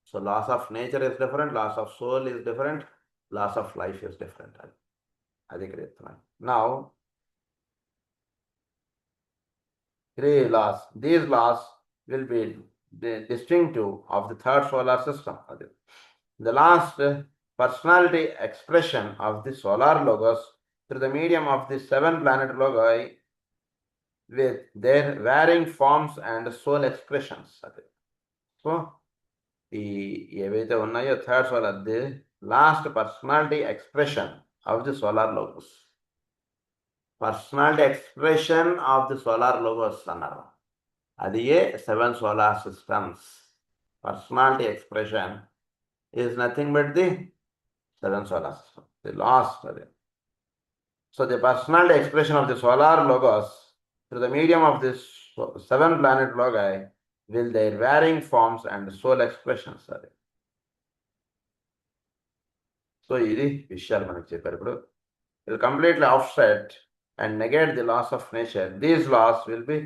So laws of nature is different, laws of soul is different, laws of life is different. అది ఇక్కడ చెప్తున్నాను. Now these laws will be distinctive of the third solar system. The last personality expression of the solar logos through the medium of the 7 planet logi with their varying forms and soul expressions. So ఏవైతే ఉన్నాయో third solar, the last personality expression of the solar logos, personality expression of the solar logos అన్నారు. అది ఏ 7 solar systems. Personality expression is nothing but the 7 solar systems, the last. So the personality expression of the solar logos through the medium of this 7 planet logi will their varying forms and soul expressions. So ఇది విషయాలు మనకు చెప్పారు. ఇప్పుడు will completely offset and negate the loss of nature. These laws will be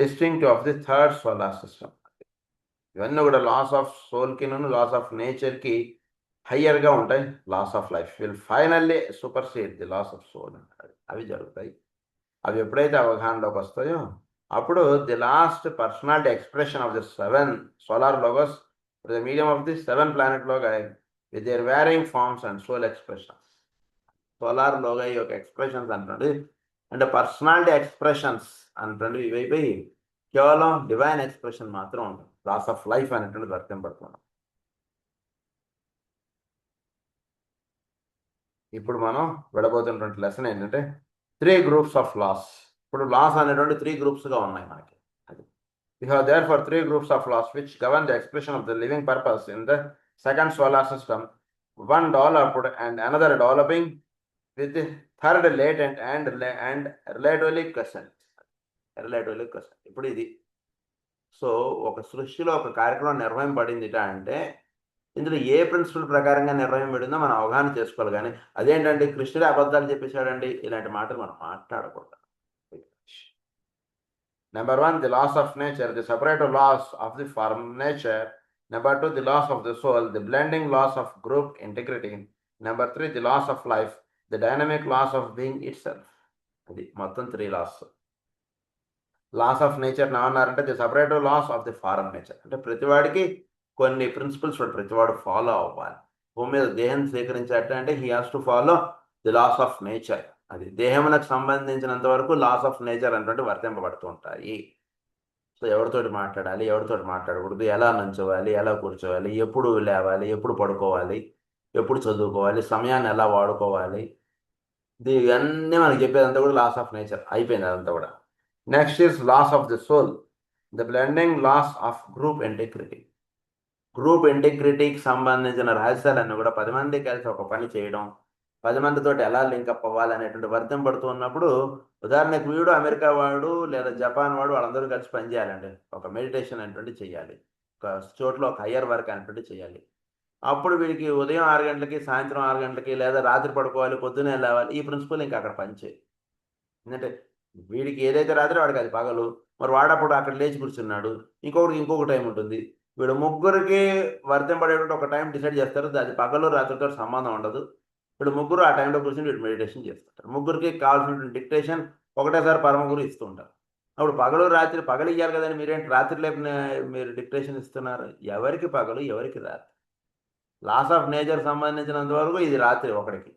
distinctive of the third solar system. ఇవన్నీ కూడా laws of సోల్కి laws of నేచర్కి హయ్యర్గా ఉంటాయి. Laws of life will finally supersede the laws of soul. అవి జరుగుతాయి. అవి ఎప్పుడైతే అవగాహనలోకి వస్తాయో అప్పుడు the last personality expression of the 7 solar logos the medium of the 7 planet logoi with their varying forms and soul expressions. Solar logoi ఈ యొక్క expressions అంటుంది అంటే పర్సనాలిటీ ఎక్స్ప్రెషన్స్ అంటుంది. ఇవైపోయి కేవలం డివైన్ ఎక్స్ప్రెషన్ మాత్రం ఉంటుంది. లాస్ ఆఫ్ లైఫ్ అనేటువంటి వర్తింపడుతున్నాం. ఇప్పుడు మనం విడబోతున్నటువంటి లెసన్ ఏంటంటే 3 గ్రూప్స్ ఆఫ్ లాస్. ఇప్పుడు లాస్ అనేటువంటి 3 గ్రూప్స్గా ఉన్నాయి మనకి. అది we have therefore 3 groups of laws which govern the expression of the living purpose in the second solar system, one developed and another developing, with the third latent and relatively quiescent. ఇప్పుడు ఇది so ఒక సృష్టిలో ఒక కార్యక్రమం నిర్వహింపబడింది అంటే ఇందులో ఏ principal ప్రకారంగా నిర్వహింపబడిందో మనం అవగాహన చేసుకోవాలి. కానీ అదేంటంటే కృష్ణుడే అబద్ధాలు చెప్పేశాడండి ఇలాంటి మాటలు మనం మాట్లాడకూడదు. Number 1, the laws of nature, the separative laws of the form nature. Number 2, the laws of the soul, the blending laws of group integrity. Number 3, the laws of life, the dynamic laws of being itself. అది మొత్తం 3 laws. Laws of nature ఏమన్నారంటే the separative laws of the form nature. అంటే ప్రతివాడికి కొన్ని principles ప్రతివాడు follow అవ్వాలి. భూమి మీద దేహం స్వీకరించాట అంటే he has to follow the laws of nature. అది దేహమునకు సంబంధించినంత వరకు లాస్ ఆఫ్ నేచర్ అనేటువంటి వర్తింపబడుతూ ఉంటాయి. సో ఎవరితోటి మాట్లాడాలి, ఎవరితోటి మాట్లాడకూడదు, ఎలా నుంచోవాలి, ఎలా కూర్చోవాలి, ఎప్పుడు లేవాలి, ఎప్పుడు పడుకోవాలి, ఎప్పుడు చదువుకోవాలి, సమయాన్ని ఎలా వాడుకోవాలి, ఇవన్నీ మనకి చెప్పేదంతా కూడా లాస్ ఆఫ్ నేచర్ అయిపోయింది అదంతా కూడా. Next is laws of the soul, the blending laws of group integrity. Group ఇంటిగ్రిటీకి సంబంధించిన రహస్యాలన్నీ కూడా 10 మంది కలిసి ఒక పని చేయడం, 10 మందితో ఎలా లింకప్ అవ్వాలి అనేటువంటి వర్తింపడుతూ ఉన్నప్పుడు, ఉదాహరణకు వీడు అమెరికా వాడు లేదా జపాన్ వాడు వాళ్ళందరూ కలిసి పని చేయాలండి. ఒక మెడిటేషన్ అనేటువంటి చేయాలి, ఒక చోట్ల ఒక హయ్యర్ వర్క్ అనేటువంటి చేయాలి. అప్పుడు వీడికి ఉదయం 6 గంటలకి, సాయంత్రం 6 గంటలకి, లేదా రాత్రి పడుకోవాలి, పొద్దునే లేవాలి, ఈ ప్రిన్సిపల్ ఇంకా అక్కడ పనిచేయి. ఎందుకంటే వీడికి ఏదైతే రాత్రి వాడికి అది పగలు. మరి వాడప్పుడు అక్కడ లేచి కూర్చున్నాడు, ఇంకొకరికి ఇంకొక టైం ఉంటుంది. వీడు ముగ్గురికి వర్తింపడేటువంటి ఒక టైం డిసైడ్ చేస్తారు, అది పగలు రాత్రితో సంబంధం ఉండదు. వీడు ముగ్గురు ఆ టైంలో కూర్చొని వీడు మెడిటేషన్ చేస్తుంటారు. ముగ్గురికి కావాల్సినటువంటి డిక్టేషన్ ఒకటేసారి పరమగురు ఇస్తూ ఉంటారు. అప్పుడు పగలు రాత్రి పగలు ఇవ్వాలి కదండి, మీరేంటి రాత్రి లేపిన మీరు డిక్టేషన్ ఇస్తున్నారు? ఎవరికి పగలు, ఎవరికి రాత్రి? లాస్ ఆఫ్ నేచర్ సంబంధించినంత వరకు ఇది రాత్రి ఒకడికి,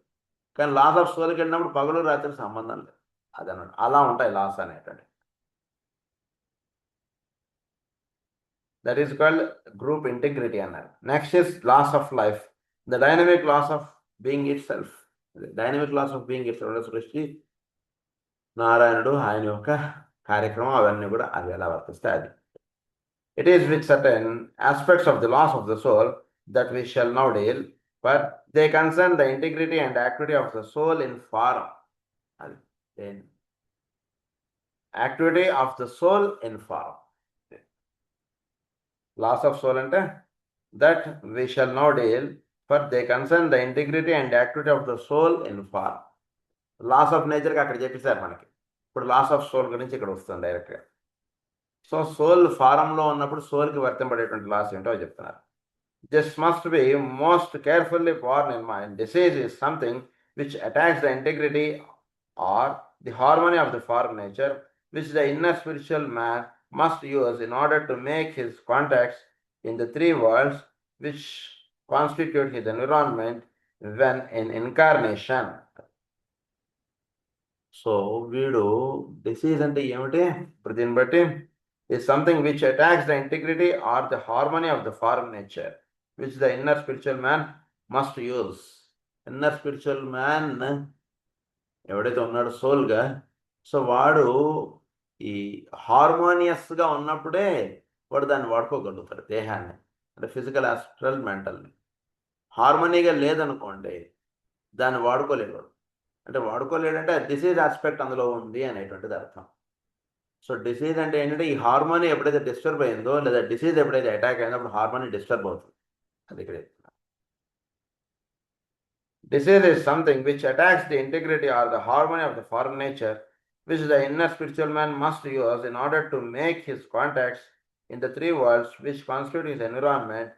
కానీ లాస్ ఆఫ్ సోల్కి వెళ్ళినప్పుడు పగలు రాత్రి సంబంధం లేదు. అదన్నమాట, అలా ఉంటాయి లాస్ అనేటువంటి. That is called group integrity అన్నారు. Next is laws of life, the dynamic laws of being itself. Dynamic laws of being itself సృష్టి, నారాయణుడు, ఆయన యొక్క కార్యక్రమం, అవన్నీ కూడా అవి ఎలా వర్తిస్తాయి అది. It is with certain aspects of the loss of the soul that we shall now deal, but they concern the integrity and activity of the soul in form. In activity of the soul in form. Loss of soul ante that we shall now deal, but they concern the integrity and activity of the soul in form. Loss of nature కి అక్కడ చెప్పేశారు మనకి. ఇప్పుడు loss of soul గురించి ఇక్కడ వస్తుంది డైరెక్ట్గా. So soul ఫారంలో ఉన్నప్పుడు సోల్కి వర్తింపడేటువంటి లాస్ ఏంటో చెప్తున్నారు. This must be most carefully borne in mind. Disease is something which attacks the integrity or the harmony of the form nature, which the inner spiritual man must use in order to make his contacts in the 3 worlds which constitute his environment when in incarnation. So వీడు disease అంటే ఏమిటి? దీన్ని బట్టి is something which attacks the integrity or the harmony of the form nature, which the inner spiritual man must use. Inner spiritual man ఎవడైతే ఉన్నాడో సోల్గా, so వాడు ఈ హార్మోనియస్గా ఉన్నప్పుడే వాడు దాన్ని వాడుకోగలుగుతాడు, దేహాన్ని, అంటే ఫిజికల్, ఆస్ట్రల్, మెంటల్ని. హార్మోనీగా లేదనుకోండి దాన్ని వాడుకోలేడు. అంటే వాడుకోలేడంటే డిసీజ్ ఆస్పెక్ట్ అందులో ఉంది అనేటువంటిది అర్థం. సో డిసీజ్ అంటే ఏంటంటే ఈ హార్మోనీ ఎప్పుడైతే డిస్టర్బ్ అయిందో, లేదా డిసీజ్ ఎప్పుడైతే అటాక్ అయిందో అప్పుడు హార్మోనీ డిస్టర్బ్ అవుతుంది. అది ఇక్కడ disease is something which attacks the integrity or the harmony of the form nature, which the inner spiritual man must use in order to make his contacts in the three worlds which constitute his environment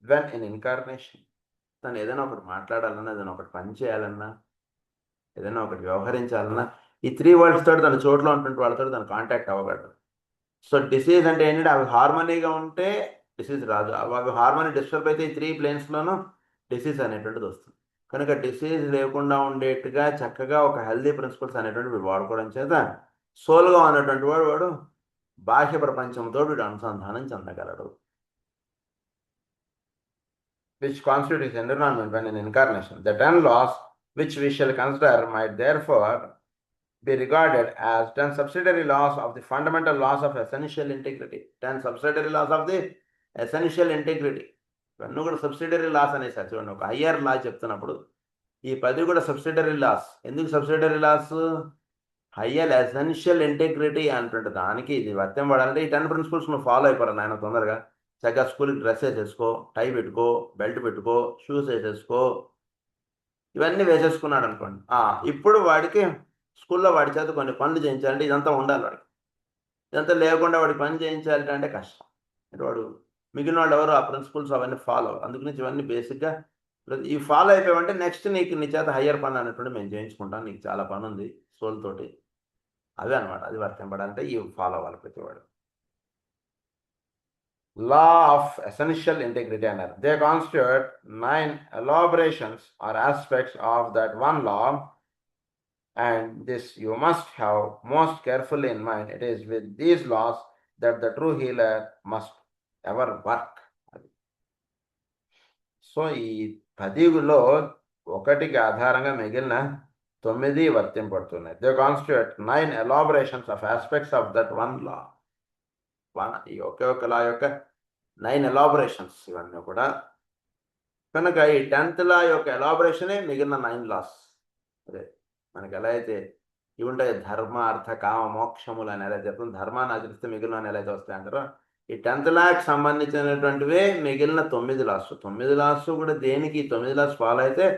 when in incarnation. తను ఏదైనా ఒకటి మాట్లాడాలన్నా, ఏదైనా ఒకటి పని చేయాలన్నా, ఏదైనా ఒకటి వ్యవహరించాలన్నా ఈ త్రీ వరల్డ్స్ తోటి తన చోట్లో ఉంటుంటే వాళ్ళతో తను కాంటాక్ట్ అవ్వగలడు. సో డిసీజ్ అంటే ఏంటంటే అవి హార్మోనీగా ఉంటే డిసీజ్ రాదు. అవి హార్మోనీ డిస్టర్బ్ అయితే ఈ త్రీ ప్లేన్స్లోనూ డిసీజ్ అనేటువంటిది వస్తుంది. కనుక డిసీజ్ లేకుండా ఉండేట్టుగా చక్కగా ఒక హెల్దీ ప్రిన్సిపల్స్ అనేటువంటివి వాడుకోవడం చేత సోల్గా ఉన్నటువంటి వాడు బాహ్య ప్రపంచంతో వీడు అనుసంధానం చెందగలడు. which constitute his environment when in incarnation. The 10 laws which we shall consider might therefore be regarded as 10 subsidiary laws of the fundamental laws of essential integrity. 10 subsidiary laws of the essential integrity. ఇవన్నీ కూడా subsidiary loss అనేసారు చూడండి. ఒక higher లా చెప్తున్నప్పుడు ఈ 10 కూడా subsidiary laws. ఎందుకు subsidiary laws? Higher essential integrity అంటుంటే దానికి ఇది వర్తం పడాలంటే ఈ 10 ప్రిన్సిపల్స్ నువ్వు ఫాలో అయిపోరా నాయన తొందరగా. చక్కగా స్కూల్కి డ్రెస్ వేసేసుకో, టై పెట్టుకో, బెల్ట్ పెట్టుకో, షూస్ వేసేసుకో, ఇవన్నీ వేసేసుకున్నాడు అనుకోండి. ఇప్పుడు వాడికి స్కూల్లో వాడి చేత కొన్ని పనులు చేయించాలంటే ఇదంతా ఉండాలి వాడికి. ఇదంతా లేకుండా వాడి పని చేయించాలంటే అంటే కష్టం. అంటే వాడు మిగిలిన వాళ్ళు ఎవరు ఆ ప్రిన్సిపల్స్ అవన్నీ ఫాలో అవ్వరు. అందుకని ఇవన్నీ బేసిక్గా ఈ ఫాలో అయిపోయామంటే నెక్స్ట్ నీకు నీ చేత హయ్యర్ పని అనేటువంటి మేము చేయించుకుంటాం, నీకు చాలా పని ఉంది సోల్ తోటి, అవే అనమాట. అది వర్తింపడాలంటే ఈ ఫాలో అవ్వాలి ప్రతివాడు. Law of essential integrity అన్నారు. They constitute 9 elaborations or aspects of that one law, and this you must have most carefully in mind. It is with these laws that the true healer must ever work. So ఈ 10లో ఒకటికి ఆధారంగా మిగిలిన 9 వర్తింపడుతున్నాయి. They constitute 9 elaborations of aspects of that one law. ఈ ఒకే ఒక లా యొక్క 9 ఎలాబరేషన్స్ ఇవన్నీ కూడా. కనుక ఈ 10th లా యొక్క ఎలాబరేషనే మిగిలిన 9 లాస్. అదే మనకి ఎలా అయితే ఇవి ఉంటాయి, ధర్మ అర్థ కామ మోక్షములు అని ఎలా చెప్తాం, ధర్మాన్ని ఆచరిస్తే మిగిలిన ఎలా అయితే వస్తాయి అంటారో ఈ 10th లాకి సంబంధించినటువంటివే మిగిలిన 9 లాస్. 9 లాస్ కూడా దేనికి 9 లాస్ ఫాలో అయితే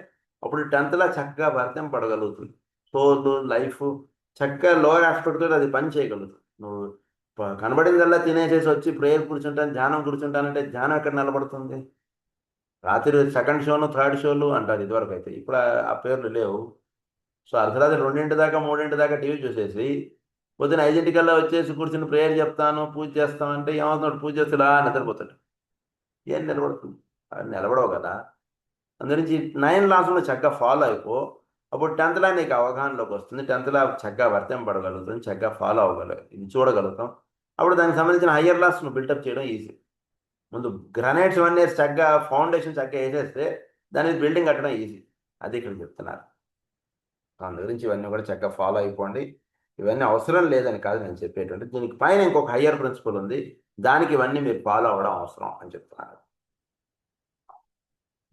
అప్పుడు 10th లా చక్కగా వర్తింపడగలుగుతుంది. సోల్ లైఫ్ చక్కగా లోయర్ ఆస్పెక్ట్ తోటి అది పని చేయగలుగుతుంది. నువ్వు కనబడిందల్లా తినేసేసి వచ్చి ప్రేయర్ కూర్చుంటాను, ధ్యానం కూర్చుంటానంటే ధ్యానం ఎక్కడ నిలబడుతుంది? రాత్రి సెకండ్ షోను, థర్డ్ షోలు అంటారు ఇదివరకు అయితే. ఇప్పుడు ఆ పేర్లు లేవు. సో అర్ధరాత్రి 2 దాకా 3 దాకా టీవీ చూసేసి పొద్దున 5 వచ్చేసి కూర్చుని ప్రేయర్ చెప్తాను, పూజ చేస్తామంటే ఏమవుతున్నాడు? పూజ చేస్తులా నిద్రపోతాడు. ఏం నిలబడుతుంది? అది నిలబడవు కదా. అందుగురించి 9 లాస్లో చక్కగా ఫాలో అయిపో. అప్పుడు 10th లా నీకు అవగాహనలోకి వస్తుంది. 10th లా చక్కగా వర్తింపడగలుగుతుంది, చక్కగా ఫాలో అవ్వగలవు, ఇది చూడగలుగుతాం. అప్పుడు దానికి సంబంధించిన హయ్యర్ లాస్ నువ్వు బిల్టప్ చేయడం ఈజీ. ముందు గ్రనైట్స్ 1 year చక్కగా ఫౌండేషన్ చక్కగా వేసేస్తే దానికి బిల్డింగ్ కట్టడం ఈజీ. అది ఇక్కడ చెప్తున్నారు. దాని గురించి ఇవన్నీ కూడా చక్కగా ఫాలో అయిపోండి. ఇవన్నీ అవసరం లేదని కాదు నేను చెప్పేటువంటి, దీనికి పైన ఇంకొక హయ్యర్ ప్రిన్సిపల్ ఉంది, దానికి ఇవన్నీ మీరు ఫాలో అవ్వడం అవసరం అని చెప్తున్నారు.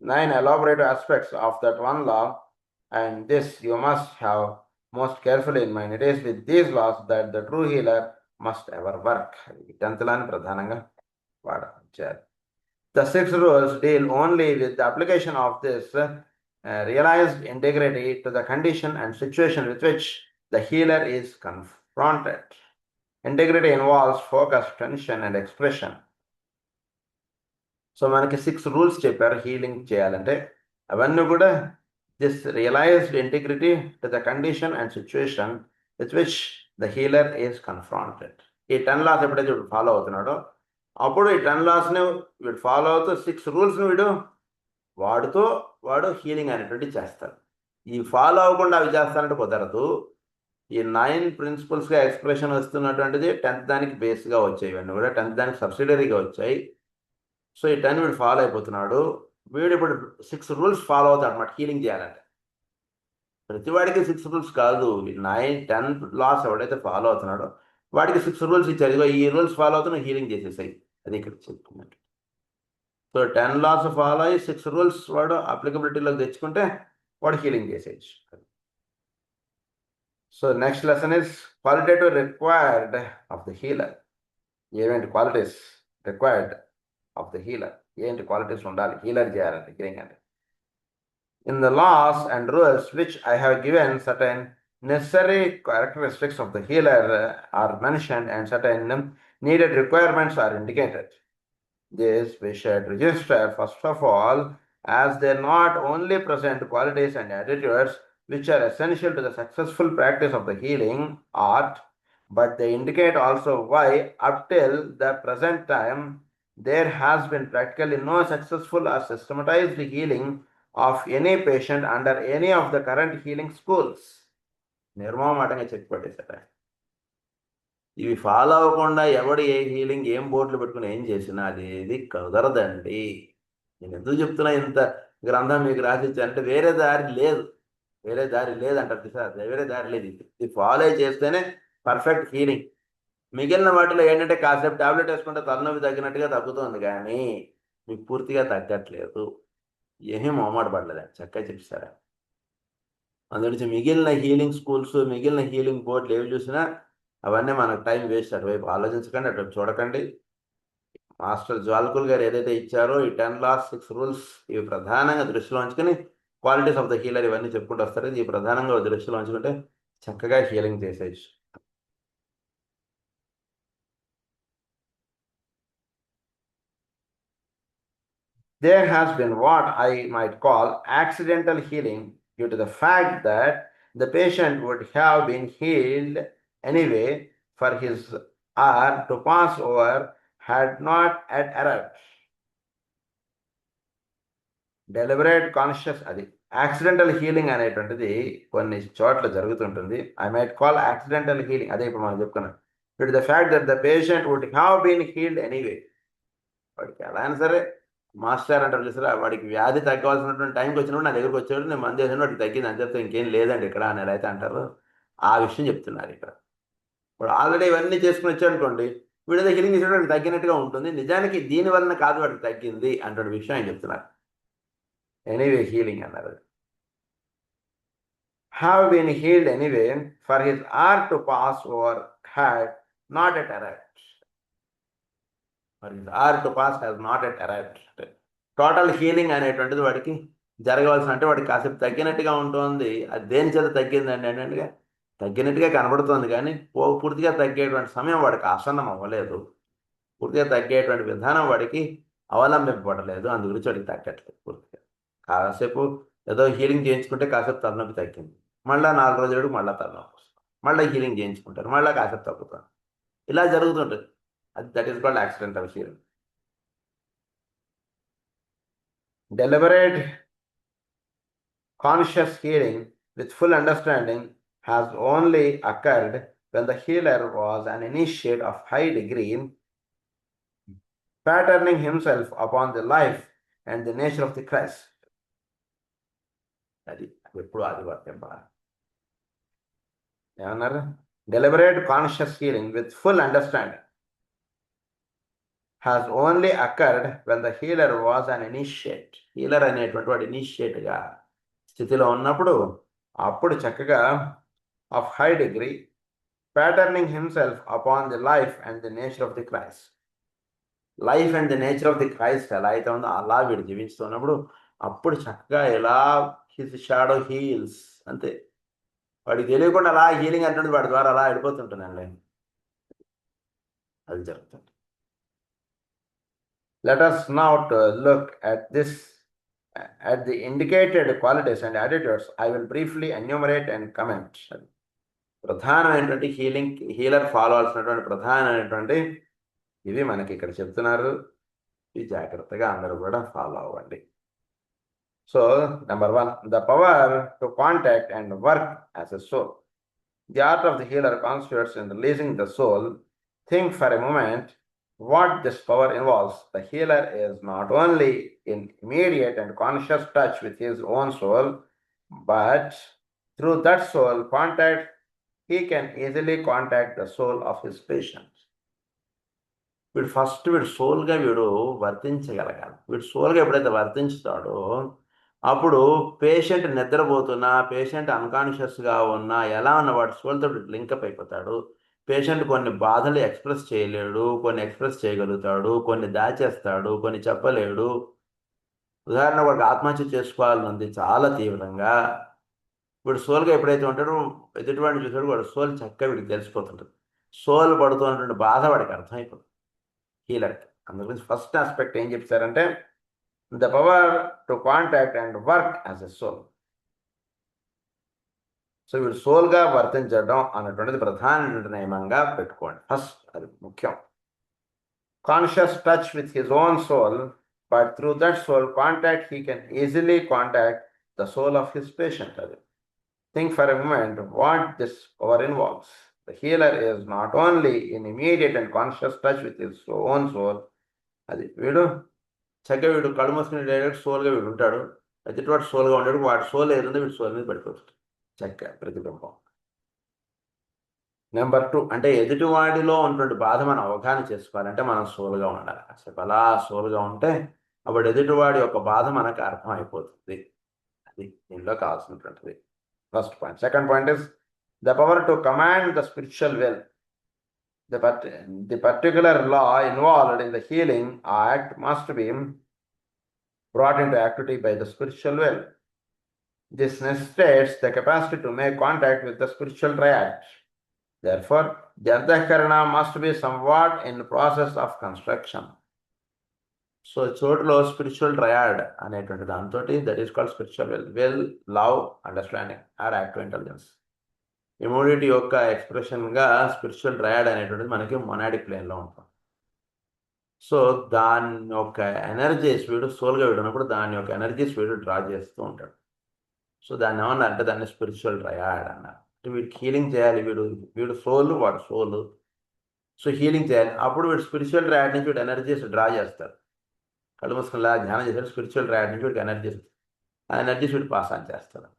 9 elaborate aspects of that one law, and this you must have most carefully in mind. It is with these laws that the true healer must ever work. 10th లాని ప్రధానంగా వాడారు. The 6 rules deal only with the application of this realized integrity to the condition and situation with which the healer is confronted. Integrity involves focus, tension and expression. So మనకి 6 rules చెప్పారు healing చేయాలంటే. అవన్నీ కూడా this realised integrity to the condition and situation with which the healer is confronted. ఈ 10 loss ఎప్పుడైతే వీడు follow అవుతున్నాడో అప్పుడు ఈ 10 లాస్ని వీడు ఫాలో అవుతూ 6 రూల్స్ని వాడు హీలింగ్ అనేటువంటి చేస్తాడు. ఈ ఫాలో అవ్వకుండా అవి చేస్తానంటే కుదరదు. ఈ 9 ప్రిన్సిపల్స్గా ఎక్స్ప్రెషన్ వస్తున్నటువంటిది 10th దానికి బేస్గా వచ్చాయి. ఇవన్నీ కూడా 10th దానికి సబ్సిడరీగా వచ్చాయి. సో ఈ 10 వీడు ఫాలో అయిపోతున్నాడు. వీడు ఇప్పుడు 6 రూల్స్ ఫాలో అవుతాడు అనమాట హీలింగ్ చేయాలంటే. ప్రతివాడికి 6 రూల్స్ కాదు, 9-10 లాస్ ఎవడైతే ఫాలో అవుతున్నాడో వాడికి 6 రూల్స్ ఇచ్చారు. ఇదిగో ఈ రూల్స్ ఫాలో అవుతున్నా హీలింగ్ చేసేసాయి. అది ఇక్కడ చెప్తున్నట్టు. సో 10 లాస్ ఫాలో అయ్యి 6 రూల్స్ వాడు అప్లికబిలిటీలోకి తెచ్చుకుంటే వాడు హీలింగ్ చేసేయచ్చు. So next lesson is qualitative required of the healer. ఏమేంటి qualities required of the healer? ఏంటి క్వాలిటీస్ ఉండాలి హీలర్ చేయాలంటే, హీలింగ్ అంటే? In the laws and rules which I have given certain necessary characteristics of the healer are mentioned and certain needed requirements are indicated. This we should register first of all, as they not only present qualities and attitudes which are essential to the successful practice of the healing art, but they indicate also why up till the present time there has been practically no successful or systematized healing of any patient under any of the current healing schools. నిర్మమాటంగా చెప్పి పట్టేశారు. ఇవి follow అవ్వకుండా ఎవడు ఏ healing ఏం బోర్డులు పెట్టుకుని ఏం చేసినా అది ఏది కుదరదండి. నేను ఎందుకు చెప్తున్నా ఇంత గ్రంథం మీకు రాసిచ్చా అంటే వేరే దారి లేదు, వేరే దారి లేదంటారు సార్, వేరే దారి లేదు. ఇది ఫాలో చేస్తేనే పర్ఫెక్ట్ హీలింగ్. మిగిలిన వాటిలో ఏంటంటే కాసేపు టాబ్లెట్ వేసుకుంటే తలనొప్పి తగ్గినట్టుగా తగ్గుతుంది, కానీ మీకు పూర్తిగా తగ్గట్లేదు. ఏమీ మొహమాట పడలేదు, చక్కగా చెప్పారా. అందుగురించి మిగిలిన హీలింగ్ స్కూల్స్, మిగిలిన హీలింగ్ బోర్డులు ఏవి చూసినా అవన్నీ మనకు టైం వేస్ట్. అటువైపు ఆలోచించకండి, అటువైపు చూడకండి. మాస్టర్ జ్వాల్కుల్ గారు ఏదైతే ఇచ్చారో ఈ 10 laws 6 rules ఇవి ప్రధానంగా దృష్టిలో ఉంచుకొని క్వాలిటీస్ ఆఫ్ ద హీలర్ ఇవన్నీ చెప్పుకుంటూ వస్తారు. ఇది ప్రధానంగా దృష్టిలో ఉంచుకుంటే చక్కగా హీలింగ్ చేసేయచ్చు. There has been what I might call accidental healing due to the fact that the patient would have been healed anyway for his hour to pass over had not at arrived. Deliberate conscious, అది accidental healing అనేటువంటిది కొన్ని చోట్ల జరుగుతుంటుంది. I might call accidental healing. అదే ఇప్పుడు మనం చెప్పుకున్నాం. It the fact that the patient would have been healed anyway. వాడికి ఎలా అయినా సరే మాస్టర్ అంటారు చూసారా, వాడికి వ్యాధి తగ్గవలసినటువంటి టైంకి వచ్చినప్పుడు నా దగ్గరకు వచ్చాడు, నేను మంది వేసిన వాడికి తగ్గింది అని చెప్తే ఇంకేం లేదండి ఇక్కడ అని ఎలా అయితే అంటారు, ఆ విషయం చెప్తున్నారు ఇక్కడ. వాడు ఆల్రెడీ ఇవన్నీ చేసుకుని వచ్చాడు అనుకోండి, వీడితో హీలింగ్ చేసిన వాడికి తగ్గినట్టుగా ఉంటుంది, నిజానికి దీని వలన కాదు వాడికి తగ్గింది అంటే విషయం ఆయన చెప్తున్నారు. ఎనీవే హీలింగ్ అన్నారు. have been healed anyway for his hour to pass over had not yet arrived. For his hour to pass has not yet arrived. Total healing అనేటువంటిది వాడికి జరగవలసిన, అంటే వాడికి కాసేపు తగ్గినట్టుగా ఉంటుంది. అది దేని చేత తగ్గిందండి అంటే తగ్గినట్టుగా కనబడుతుంది, కానీ పూర్తిగా తగ్గేటువంటి సమయం వాడికి ఆసన్నం అవ్వలేదు. పూర్తిగా తగ్గేటువంటి విధానం వాడికి అవలంబింపబడలేదు, అందు గురించి వాడికి తగ్గట్లేదు. పూర్తిగా కాసేపు ఏదో హీలింగ్ చేయించుకుంటే కాసేపు తలనొప్పి తగ్గింది, మళ్ళీ 4 రోజులకు మళ్ళీ తలనొప్పి వస్తుంది, మళ్ళీ హీలింగ్ చేయించుకుంటారు, మళ్ళీ కాసేపు తగ్గుతుంది, ఇలా జరుగుతుంటుంది. అది that is called accidental healing. Deliberate conscious healing with full understanding has only occurred when the healer was an initiate of high degree, patterning himself upon the life and the nature of the Christ. అది ఎప్పుడు ఆదివారం ఏమన్నారు? Deliberate conscious healing with full understanding has only occurred when the healer was an initiate. Healer అనేటువంటి వాడు ఇనిషియేట్గా స్థితిలో ఉన్నప్పుడు, అప్పుడు చక్కగా of high degree patterning himself upon the life and the nature of the Christ. Life and the nature of the Christ ఎలా అయితే ఉందో అలా వీడు జీవిస్తున్నప్పుడు అప్పుడు చక్కగా ఎలా హిస్ షాడో హీల్స్, అంతే. వాడికి తెలియకుండా అలా హీలింగ్ అంటే వాడి ద్వారా అలా వెళ్ళిపోతుంటుందండి, అది జరుగుతుంది. Let us now look at this, at the indicated qualities and attitudes. I will briefly enumerate and comment. ప్రధానమైనటువంటి హీలర్ ఫాలో అవ్వాల్సినటువంటి ప్రధానమైనటువంటి ఇవి మనకి ఇక్కడ చెప్తున్నారు. ఇవి జాగ్రత్తగా అందరూ కూడా ఫాలో అవ్వండి. So number 1, the power to contact and work as a soul. The art of the healer consists in releasing the soul. Think for a moment what this power involves. The healer is not only in immediate and conscious touch with his own soul, but through that soul contact, he can easily contact the soul of his patient. వీడు first వీడు సోల్గా వీడు వర్తించగలగాలి. వీడు సోల్గా ఎప్పుడైతే వర్తించుతాడో అప్పుడు patient నిద్రపోతున్నా, patient అన్కాన్షియస్గా ఉన్నా, ఎలా ఉన్న వాడు సోల్తో లింకప్ అయిపోతాడు. పేషెంట్ కొన్ని బాధలు ఎక్స్ప్రెస్ చేయలేడు, కొన్ని ఎక్స్ప్రెస్ చేయగలుగుతాడు, కొన్ని దాచేస్తాడు, కొన్ని చెప్పలేడు. ఉదాహరణ వాడికి ఆత్మహత్య చేసుకోవాలని ఉంది చాలా తీవ్రంగా, వీడు సోల్గా ఎప్పుడైతే ఉంటాడో ఎదుటివాడిని చూసాడు వాడు సోల్ చక్కగా వీడికి తెలిసిపోతుంటుంది. సోల్ పడుతున్నటువంటి బాధ వాడికి అర్థమైపోతుంది హీలర్కి. అందుగురించి ఫస్ట్ ఆస్పెక్ట్ ఏం చెప్తారంటే the power to contact and work as a soul. So వీడు సోల్గా వర్తించడం అన్నటువంటిది ప్రధానమైన నియమంగా పెట్టుకోండి. ఫస్ట్ అది ముఖ్యం. Conscious touch with his own soul, but through that soul contact he can easily contact the soul of his patient. అది think for a moment what this power involves. The healer is not only in immediate and conscious touch with his own soul. అది వీడు చక్కగా వీడు కళ్ళు మూసుకుని direct సోల్గా వీడు ఉంటాడు. ఎదుటివాడు సోల్గా ఉంటాడు. వాడి సోల్ ఏదంటే వీడు సోల్ మీద పడిపోతుంది చక్కగా ప్రతిబింబం. నెంబర్ 2 అంటే ఎదుటివాడిలో ఉన్నటువంటి బాధ మనం అవగాహన చేసుకోవాలంటే మనం సోల్గా ఉండాలి. అసలు అలా సోల్గా ఉంటే అప్పుడు ఎదుటివాడి యొక్క బాధ మనకు అర్థం అయిపోతుంది. అది దీనిలో కావాల్సినటువంటిది first point. Second point is the power to command the spiritual will. The particular law involved in the healing act must be brought into activity by the spiritual will. This necessitates the capacity to make contact with the spiritual triad. Therefore, the Antahkarana must be somewhat in the process of construction. So చోటులో spiritual triad అనేటువంటి దాంతో that is called spiritual will, love, understanding or active intelligence. ఈ మూడింటి యొక్క ఎక్స్ప్రెషన్గా spiritual triad అనేటువంటిది మనకి monadic ప్లేన్లో ఉంటుంది. సో దాని యొక్క ఎనర్జీస్ వీడు సోల్గా వీడు ఉన్నప్పుడు దాని యొక్క ఎనర్జీస్ వీడు డ్రా చేస్తూ ఉంటాడు. సో దాన్ని ఏమన్నా అంటే దాన్ని స్పిరిచువల్ ట్రయాడ్ అన్నారు. అంటే వీడికి హీలింగ్ చేయాలి. వీడు సోల్, వాడు సోల్. సో హీలింగ్ చేయాలి. అప్పుడు వీడు స్పిరిచువల్ ట్రయాడ్ నుంచి వీడు ఎనర్జీస్ డ్రా చేస్తారు. కళ్ళు మూసుకునిలా ధ్యానం చేశాడు. స్పిరిచువల్ ట్రయాడ్ నుంచి వీడికి ఎనర్జీస్, ఆ ఎనర్జీస్ వీడు పాస్ ఆన్ చేస్తాడు.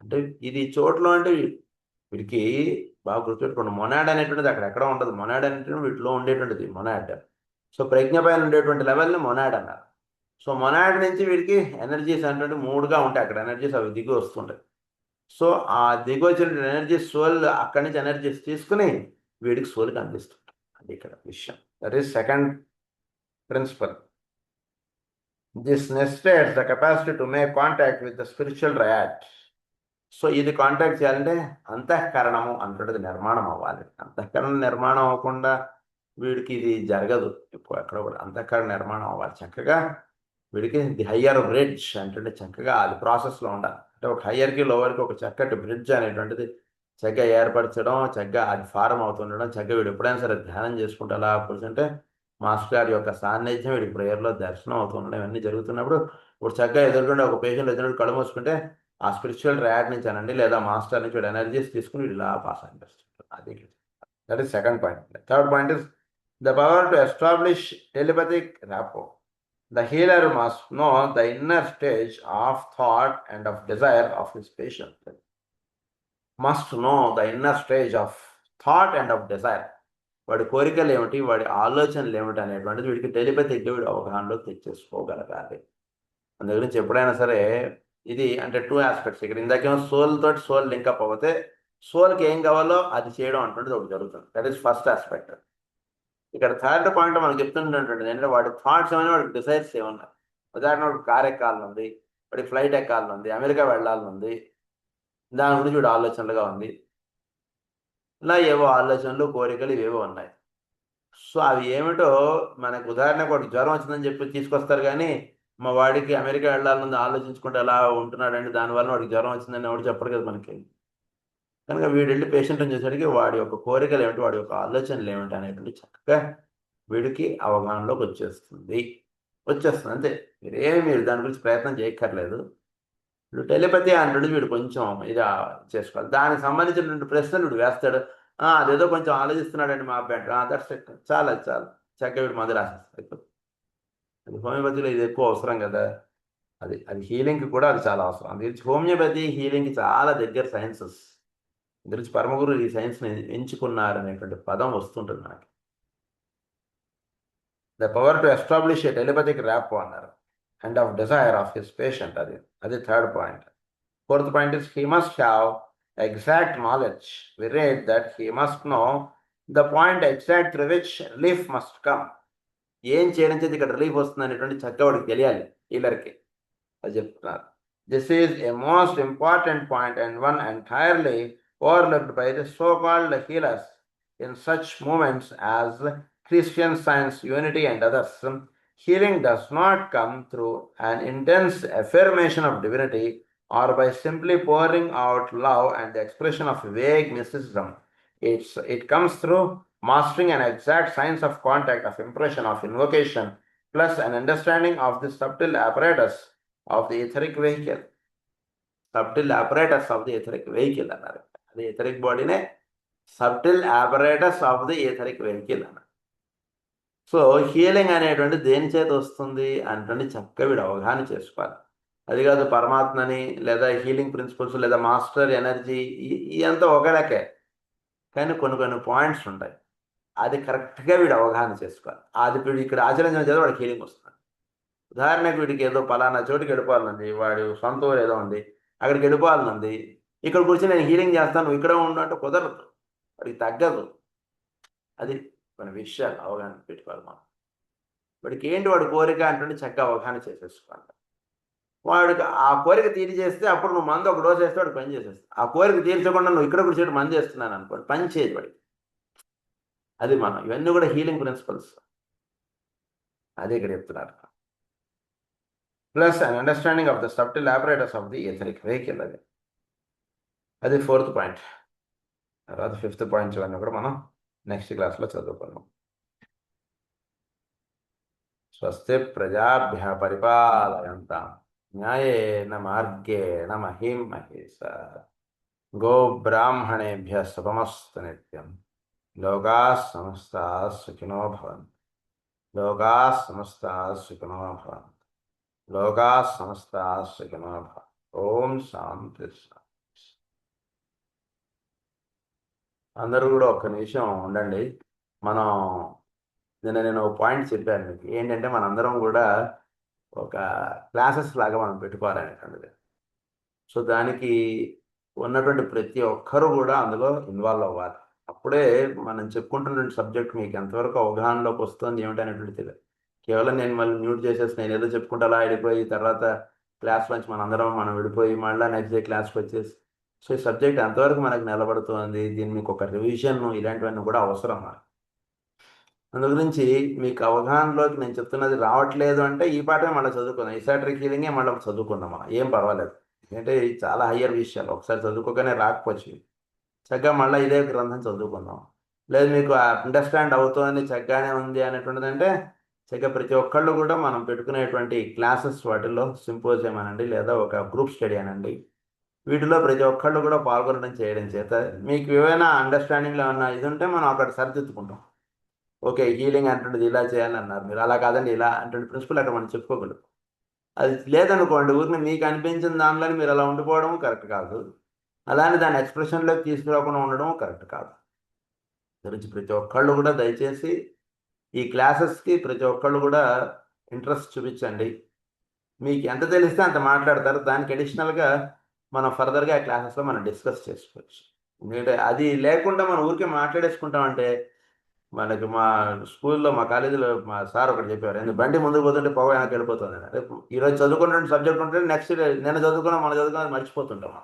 అంటే ఇది చోట్లో అంటే వీడికి బాగా గుర్తుపెట్టుకోండి, మొనాడ్ అనేటువంటిది అక్కడ ఉండదు. మొనాడ్ అనేటువంటి వీటిలో ఉండేటువంటిది మొనాడ్. సో ప్రజ్ఞ పైన ఉండేటువంటి లెవెల్ని మొనాడ్ అన్నారు. సో మొనాడ్ నుంచి వీడికి ఎనర్జీస్ అనేటువంటి 3గా ఉంటాయి. అక్కడ ఎనర్జీస్ అవి దిగి వస్తుంటాయి. సో ఆ దిగి వచ్చిన ఎనర్జీస్ సోల్ అక్కడి నుంచి ఎనర్జీస్ తీసుకుని వీడికి సోల్కి అందిస్తుంటాయి. అది ఇక్కడ విషయం. That is second principal. This necessitates the capacity to make contact with the spiritual triad. So ఇది కాంటాక్ట్ చేయాలంటే అంతఃకరణము అంటున్నది నిర్మాణం అవ్వాలి. అంతఃకరణ నిర్మాణం అవ్వకుండా వీడికి ఇది జరగదు. ఇప్పుడు ఎక్కడ కూడా అంతఃకరణ నిర్మాణం అవ్వాలి చక్కగా. వీడికి ది హయ్యర్ బ్రిడ్జ్ అంటే చక్కగా అది ప్రాసెస్లో ఉండాలి. అంటే ఒక హయ్యర్కి లోవర్కి ఒక చక్కటి బ్రిడ్జ్ అనేటువంటిది చక్కగా ఏర్పరచడం, చక్కగా అది ఫారం అవుతుండడం, చక్కగా వీడు ఎప్పుడైనా సరే ధ్యానం చేసుకుంటే అలా కూర్చుంటే మాస్టర్ గారి యొక్క సాన్నిధ్యం వీడికి ప్రేయర్లో దర్శనం అవుతుండడం ఇవన్నీ జరుగుతున్నప్పుడు ఇప్పుడు చక్కగా ఎదుర్కొంటే ఒక పేషెంట్ ఎదురు కళ్ళు మూసుకుంటే ఆ స్పిరిచువల్ ట్రయాడ్ నుంచి అనండి లేదా మాస్టర్ నుంచి వీడు ఎనర్జీస్ తీసుకుని వీడు ఇలా పాస్ అనిపిస్తుంది. అది that is second point. Third point is the power to establish telepathic rapport. The healer must know the inner stage of thought and of desire of his patient. Must know the inner stage of thought and of desire. వాడి కోరికలు ఏమిటి, వాడి ఆలోచనలు ఏమిటి అనేటువంటిది వీడికి టెలిపతిక్గా వీడు అవగాహనలో తెచ్చేసుకోగలగాలి. అందు గురించి ఎప్పుడైనా సరే ఇది అంటే 2 ఆస్పెక్ట్స్. ఇక్కడ ఇందాకేమో సోల్ తోటి సోల్ లింకప్ అవుతే సోల్కి ఏం కావాలో అది చేయడం అంటుండేది ఒకటి జరుగుతుంది. That is first aspect. ఇక్కడ థర్డ్ పాయింట్ మనకు చెప్తుంటుంటుంది ఏంటంటే వాడి థాట్స్ ఏమైనా వాడికి డిసైర్స్ ఏమన్నా. ఉదాహరణ వాడికి కార్ ఎక్కాలని ఉంది, వాడికి ఫ్లైట్ ఎక్కాలని ఉంది, అమెరికా వెళ్ళాలని ఉంది, దాని గురించి వీడు ఆలోచనలుగా ఉంది. ఇలా ఏవో ఆలోచనలు కోరికలు ఇవేవో ఉన్నాయి. సో అవి ఏమిటో మనకు ఉదాహరణకు వాడికి జ్వరం వచ్చిందని చెప్పి తీసుకొస్తారు. కానీ మా వాడికి అమెరికా వెళ్ళాలని ఆలోచించుకుంటే ఎలా ఉంటున్నాడండి, దానివల్ల వాడికి జ్వరం వచ్చిందని ఎవరు చెప్పరు కదా మనకి. కనుక వీడు వెళ్ళి పేషెంట్ని చూసేసరికి వాడి యొక్క కోరికలు ఏమిటి, వాడి యొక్క ఆలోచనలు ఏమిటి అనేటువంటి చక్కగా వీడికి అవగాహనలోకి వచ్చేస్తుంది అంతే. మీరు దాని గురించి ప్రయత్నం చేయక్కర్లేదు. వీడు టెలిపతి అంటుండే వీడు కొంచెం ఇది చేసుకోవాలి. దానికి సంబంధించినటువంటి ప్రశ్నలు వీడు వేస్తాడు. అదేదో కొంచెం ఆలోచిస్తున్నాడండి మా అబ్బాయి, దట్స్ చాలా చక్కగా వీడు మందు రాసేస్తాడు. అది హోమియోపతిలో ఇది ఎక్కువ అవసరం కదా. అది హీలింగ్కి కూడా అది చాలా అవసరం. అందుగురించి హోమియోపతి హీలింగ్కి చాలా దగ్గర సైన్సెస్. గురించి పరమగురు ఈ సైన్స్ని ఎంచుకున్నారనేటువంటి పదం వస్తుంటుంది మనకి. The power to establish a telepathic rapport అన్నారు and of desire of his patient. అది third point. Fourth point is he must have exact knowledge. We read that he must know the point exact through which relief must come. ఏం చేయడం చేతి ఇక్కడ relief వస్తుంది అనేటువంటి చక్కగా వాడికి తెలియాలి హీలర్కి. అది చెప్తున్నారు. This is a most important point and one entirely overlooked by the so-called healers in such movements as Christian Science, Unity, and others. Healing does not come through an intense affirmation of divinity or by simply pouring out love and the expression of vague mysticism. It comes through mastering an exact science of contact, of impression, of invocation, plus an understanding of the subtle apparatus of the etheric vehicle. Subtle apparatus of the etheric vehicle అన్నారు. అది etheric బాడీనే subtle apparatus of the etheric vehicle అన్నారు. So healing అనేటువంటి దేని చేత వస్తుంది అనేటువంటి చక్కగా వీడు అవగాహన చేసుకోవాలి. అది కాదు పరమాత్మని లేదా హీలింగ్ ప్రిన్సిపల్స్ లేదా మాస్టర్ ఎనర్జీ ఇదంతా ఒక లెక్కే, కానీ కొన్ని పాయింట్స్ ఉంటాయి. అది కరెక్ట్గా వీడు అవగాహన చేసుకోవాలి. అది వీడు ఇక్కడ ఆచరించిన చేత వాడికి హీలింగ్ వస్తుంది. ఉదాహరణకు వీడికి ఏదో పలానా చోటుకి వెళ్ళిపోవాలండి, వాడు సొంత ఊరు ఏదో ఉంది, అక్కడికి వెళ్ళిపోవాలనుంది. ఇక్కడ కూర్చొని నేను హీలింగ్ చేస్తాను, నువ్వు ఇక్కడ ఉండు అంటే కుదరదు, వాడికి తగ్గదు. అది కొన్ని విషయాలు అవగాహన పెట్టుకోవాలి మనం. వాడికి ఏంటి వాడి కోరిక అంటే చక్కగా అవగాహన చేసేసుకోవాలి. వాడికి ఆ కోరిక తీర్చేస్తే అప్పుడు నువ్వు మందు ఒక డోసు వేస్తే వాడు పని చేసేస్తావు. ఆ కోరిక తీర్చకుండా నువ్వు ఇక్కడ కూర్చొని మందు చేస్తున్నాను అనుకోండి, పని చేయదు వాడికి. అది మనం ఇవన్నీ కూడా హీలింగ్ ప్రిన్సిపల్స్, అదే ఇక్కడ చెప్తున్నారు. Plus and understanding of the subtle apparatus of the etheric vehicle. అది 4th పాయింట్. తర్వాత 5th పాయింట్స్ అన్నీ కూడా మనం నెక్స్ట్ క్లాస్లో చదువుకున్నాం. స్వస్తి ప్రజాభ్య పరిపాలయంతాం న్యాయేన మార్గేణ మహిం మహేశా గో బ్రాహ్మణేభ్య శుభమస్తు నిత్యం. లోకాః సమస్తాః సుఖినో భవంతు. లోకాః సమస్తాః సుఖినో భవంతు. లోకాః సమస్తాః సుఖినో భవంతు. ఓం శాంతి. అందరూ కూడా ఒక్క నిమిషం ఉండండి. మనం నేను ఒక పాయింట్ చెప్పాను మీకు, ఏంటంటే మనందరం కూడా ఒక క్లాసెస్ లాగా మనం పెట్టుకోవాలనేటువంటిది. సో దానికి ఉన్నటువంటి ప్రతి ఒక్కరూ కూడా అందులో ఇన్వాల్వ్ అవ్వాలి. అప్పుడే మనం చెప్పుకుంటున్న సబ్జెక్ట్ మీకు ఎంతవరకు అవగాహనలోకి వస్తుంది ఏమిటనేటువంటి తెలియదు. కేవలం నేను మళ్ళీ మ్యూట్ చేసేసి నేను ఏదో చెప్పుకుంటా అలా వెళ్ళిపోయి తర్వాత క్లాస్ నుంచి మనం విడిపోయి మళ్ళీ నెక్స్ట్ డే క్లాస్కి వచ్చేసి, సో ఈ సబ్జెక్ట్ ఎంతవరకు మనకు నిలబడుతుంది, దీన్ని మీకు ఒక రివిజన్ ఇలాంటివన్నీ కూడా అవసరం. అందు గురించి మీకు అవగాహనలోకి నేను చెప్తున్నది రావట్లేదు అంటే ఈ పాఠమే మళ్ళీ చదువుకుందాం, ఎసాట్రిక్ హీలింగే మళ్ళీ చదువుకుందాం మనం, ఏం పర్వాలేదు. ఎందుకంటే చాలా హయ్యర్ విషయాలు, ఒకసారి చదువుకోగానే రాకపోవచ్చు, చక్కగా మళ్ళీ ఇదే గ్రంథం చదువుకుందాం. లేదు మీకు అండర్స్టాండ్ అవుతుంది చక్కగానే ఉంది అనేటువంటిది అంటే చక్కగా ప్రతి ఒక్కళ్ళు కూడా మనం పెట్టుకునేటువంటి క్లాసెస్, వాటిల్లో సింపోజియం అనండి లేదా ఒక గ్రూప్ స్టడీ అనండి, వీటిలో ప్రతి ఒక్కళ్ళు కూడా పాల్గొనడం చేయడం చేత మీకు ఏమైనా అండర్స్టాండింగ్లో ఏమైనా ఇది ఉంటే మనం అక్కడ సరిదిద్దుకుంటాం. ఓకే హీలింగ్ అంటుండేది ఇలా చేయాలన్నారు మీరు, అలా కాదండి ఇలా అంటే ప్రిన్సిపల్ అక్కడ మనం చెప్పుకోగలం. అది లేదనుకోండి ఊరిని మీకు అనిపించిన దానిలో మీరు అలా ఉండిపోవడం కరెక్ట్ కాదు, అలానే దాని ఎక్స్ప్రెషన్లోకి తీసుకురాకుండా ఉండడం కరెక్ట్ కాదు. గురించి ప్రతి ఒక్కళ్ళు కూడా దయచేసి ఈ క్లాసెస్కి ప్రతి ఒక్కళ్ళు కూడా ఇంట్రెస్ట్ చూపించండి. మీకు ఎంత తెలిస్తే అంత మాట్లాడతారు, దానికి అడిషనల్గా మనం ఫర్దర్గా ఆ క్లాసెస్లో మనం డిస్కస్ చేసుకోవచ్చు. ఎందుకంటే అది లేకుండా మనం ఊరికే మాట్లాడేసుకుంటామంటే, మనకి మా స్కూల్లో మా కాలేజీలో మా సార్ ఒకటి చెప్పారు, ఎందుకు బండి ముందుకు పోతుంటే పొగ వెనక్కి వెళ్ళిపోతుంది. రేపు ఈరోజు చదువుకున్న సబ్జెక్ట్ ఉంటే నెక్స్ట్ నేను చదువుకున్నా మనం చదువుకున్నా మర్చిపోతుంటాం.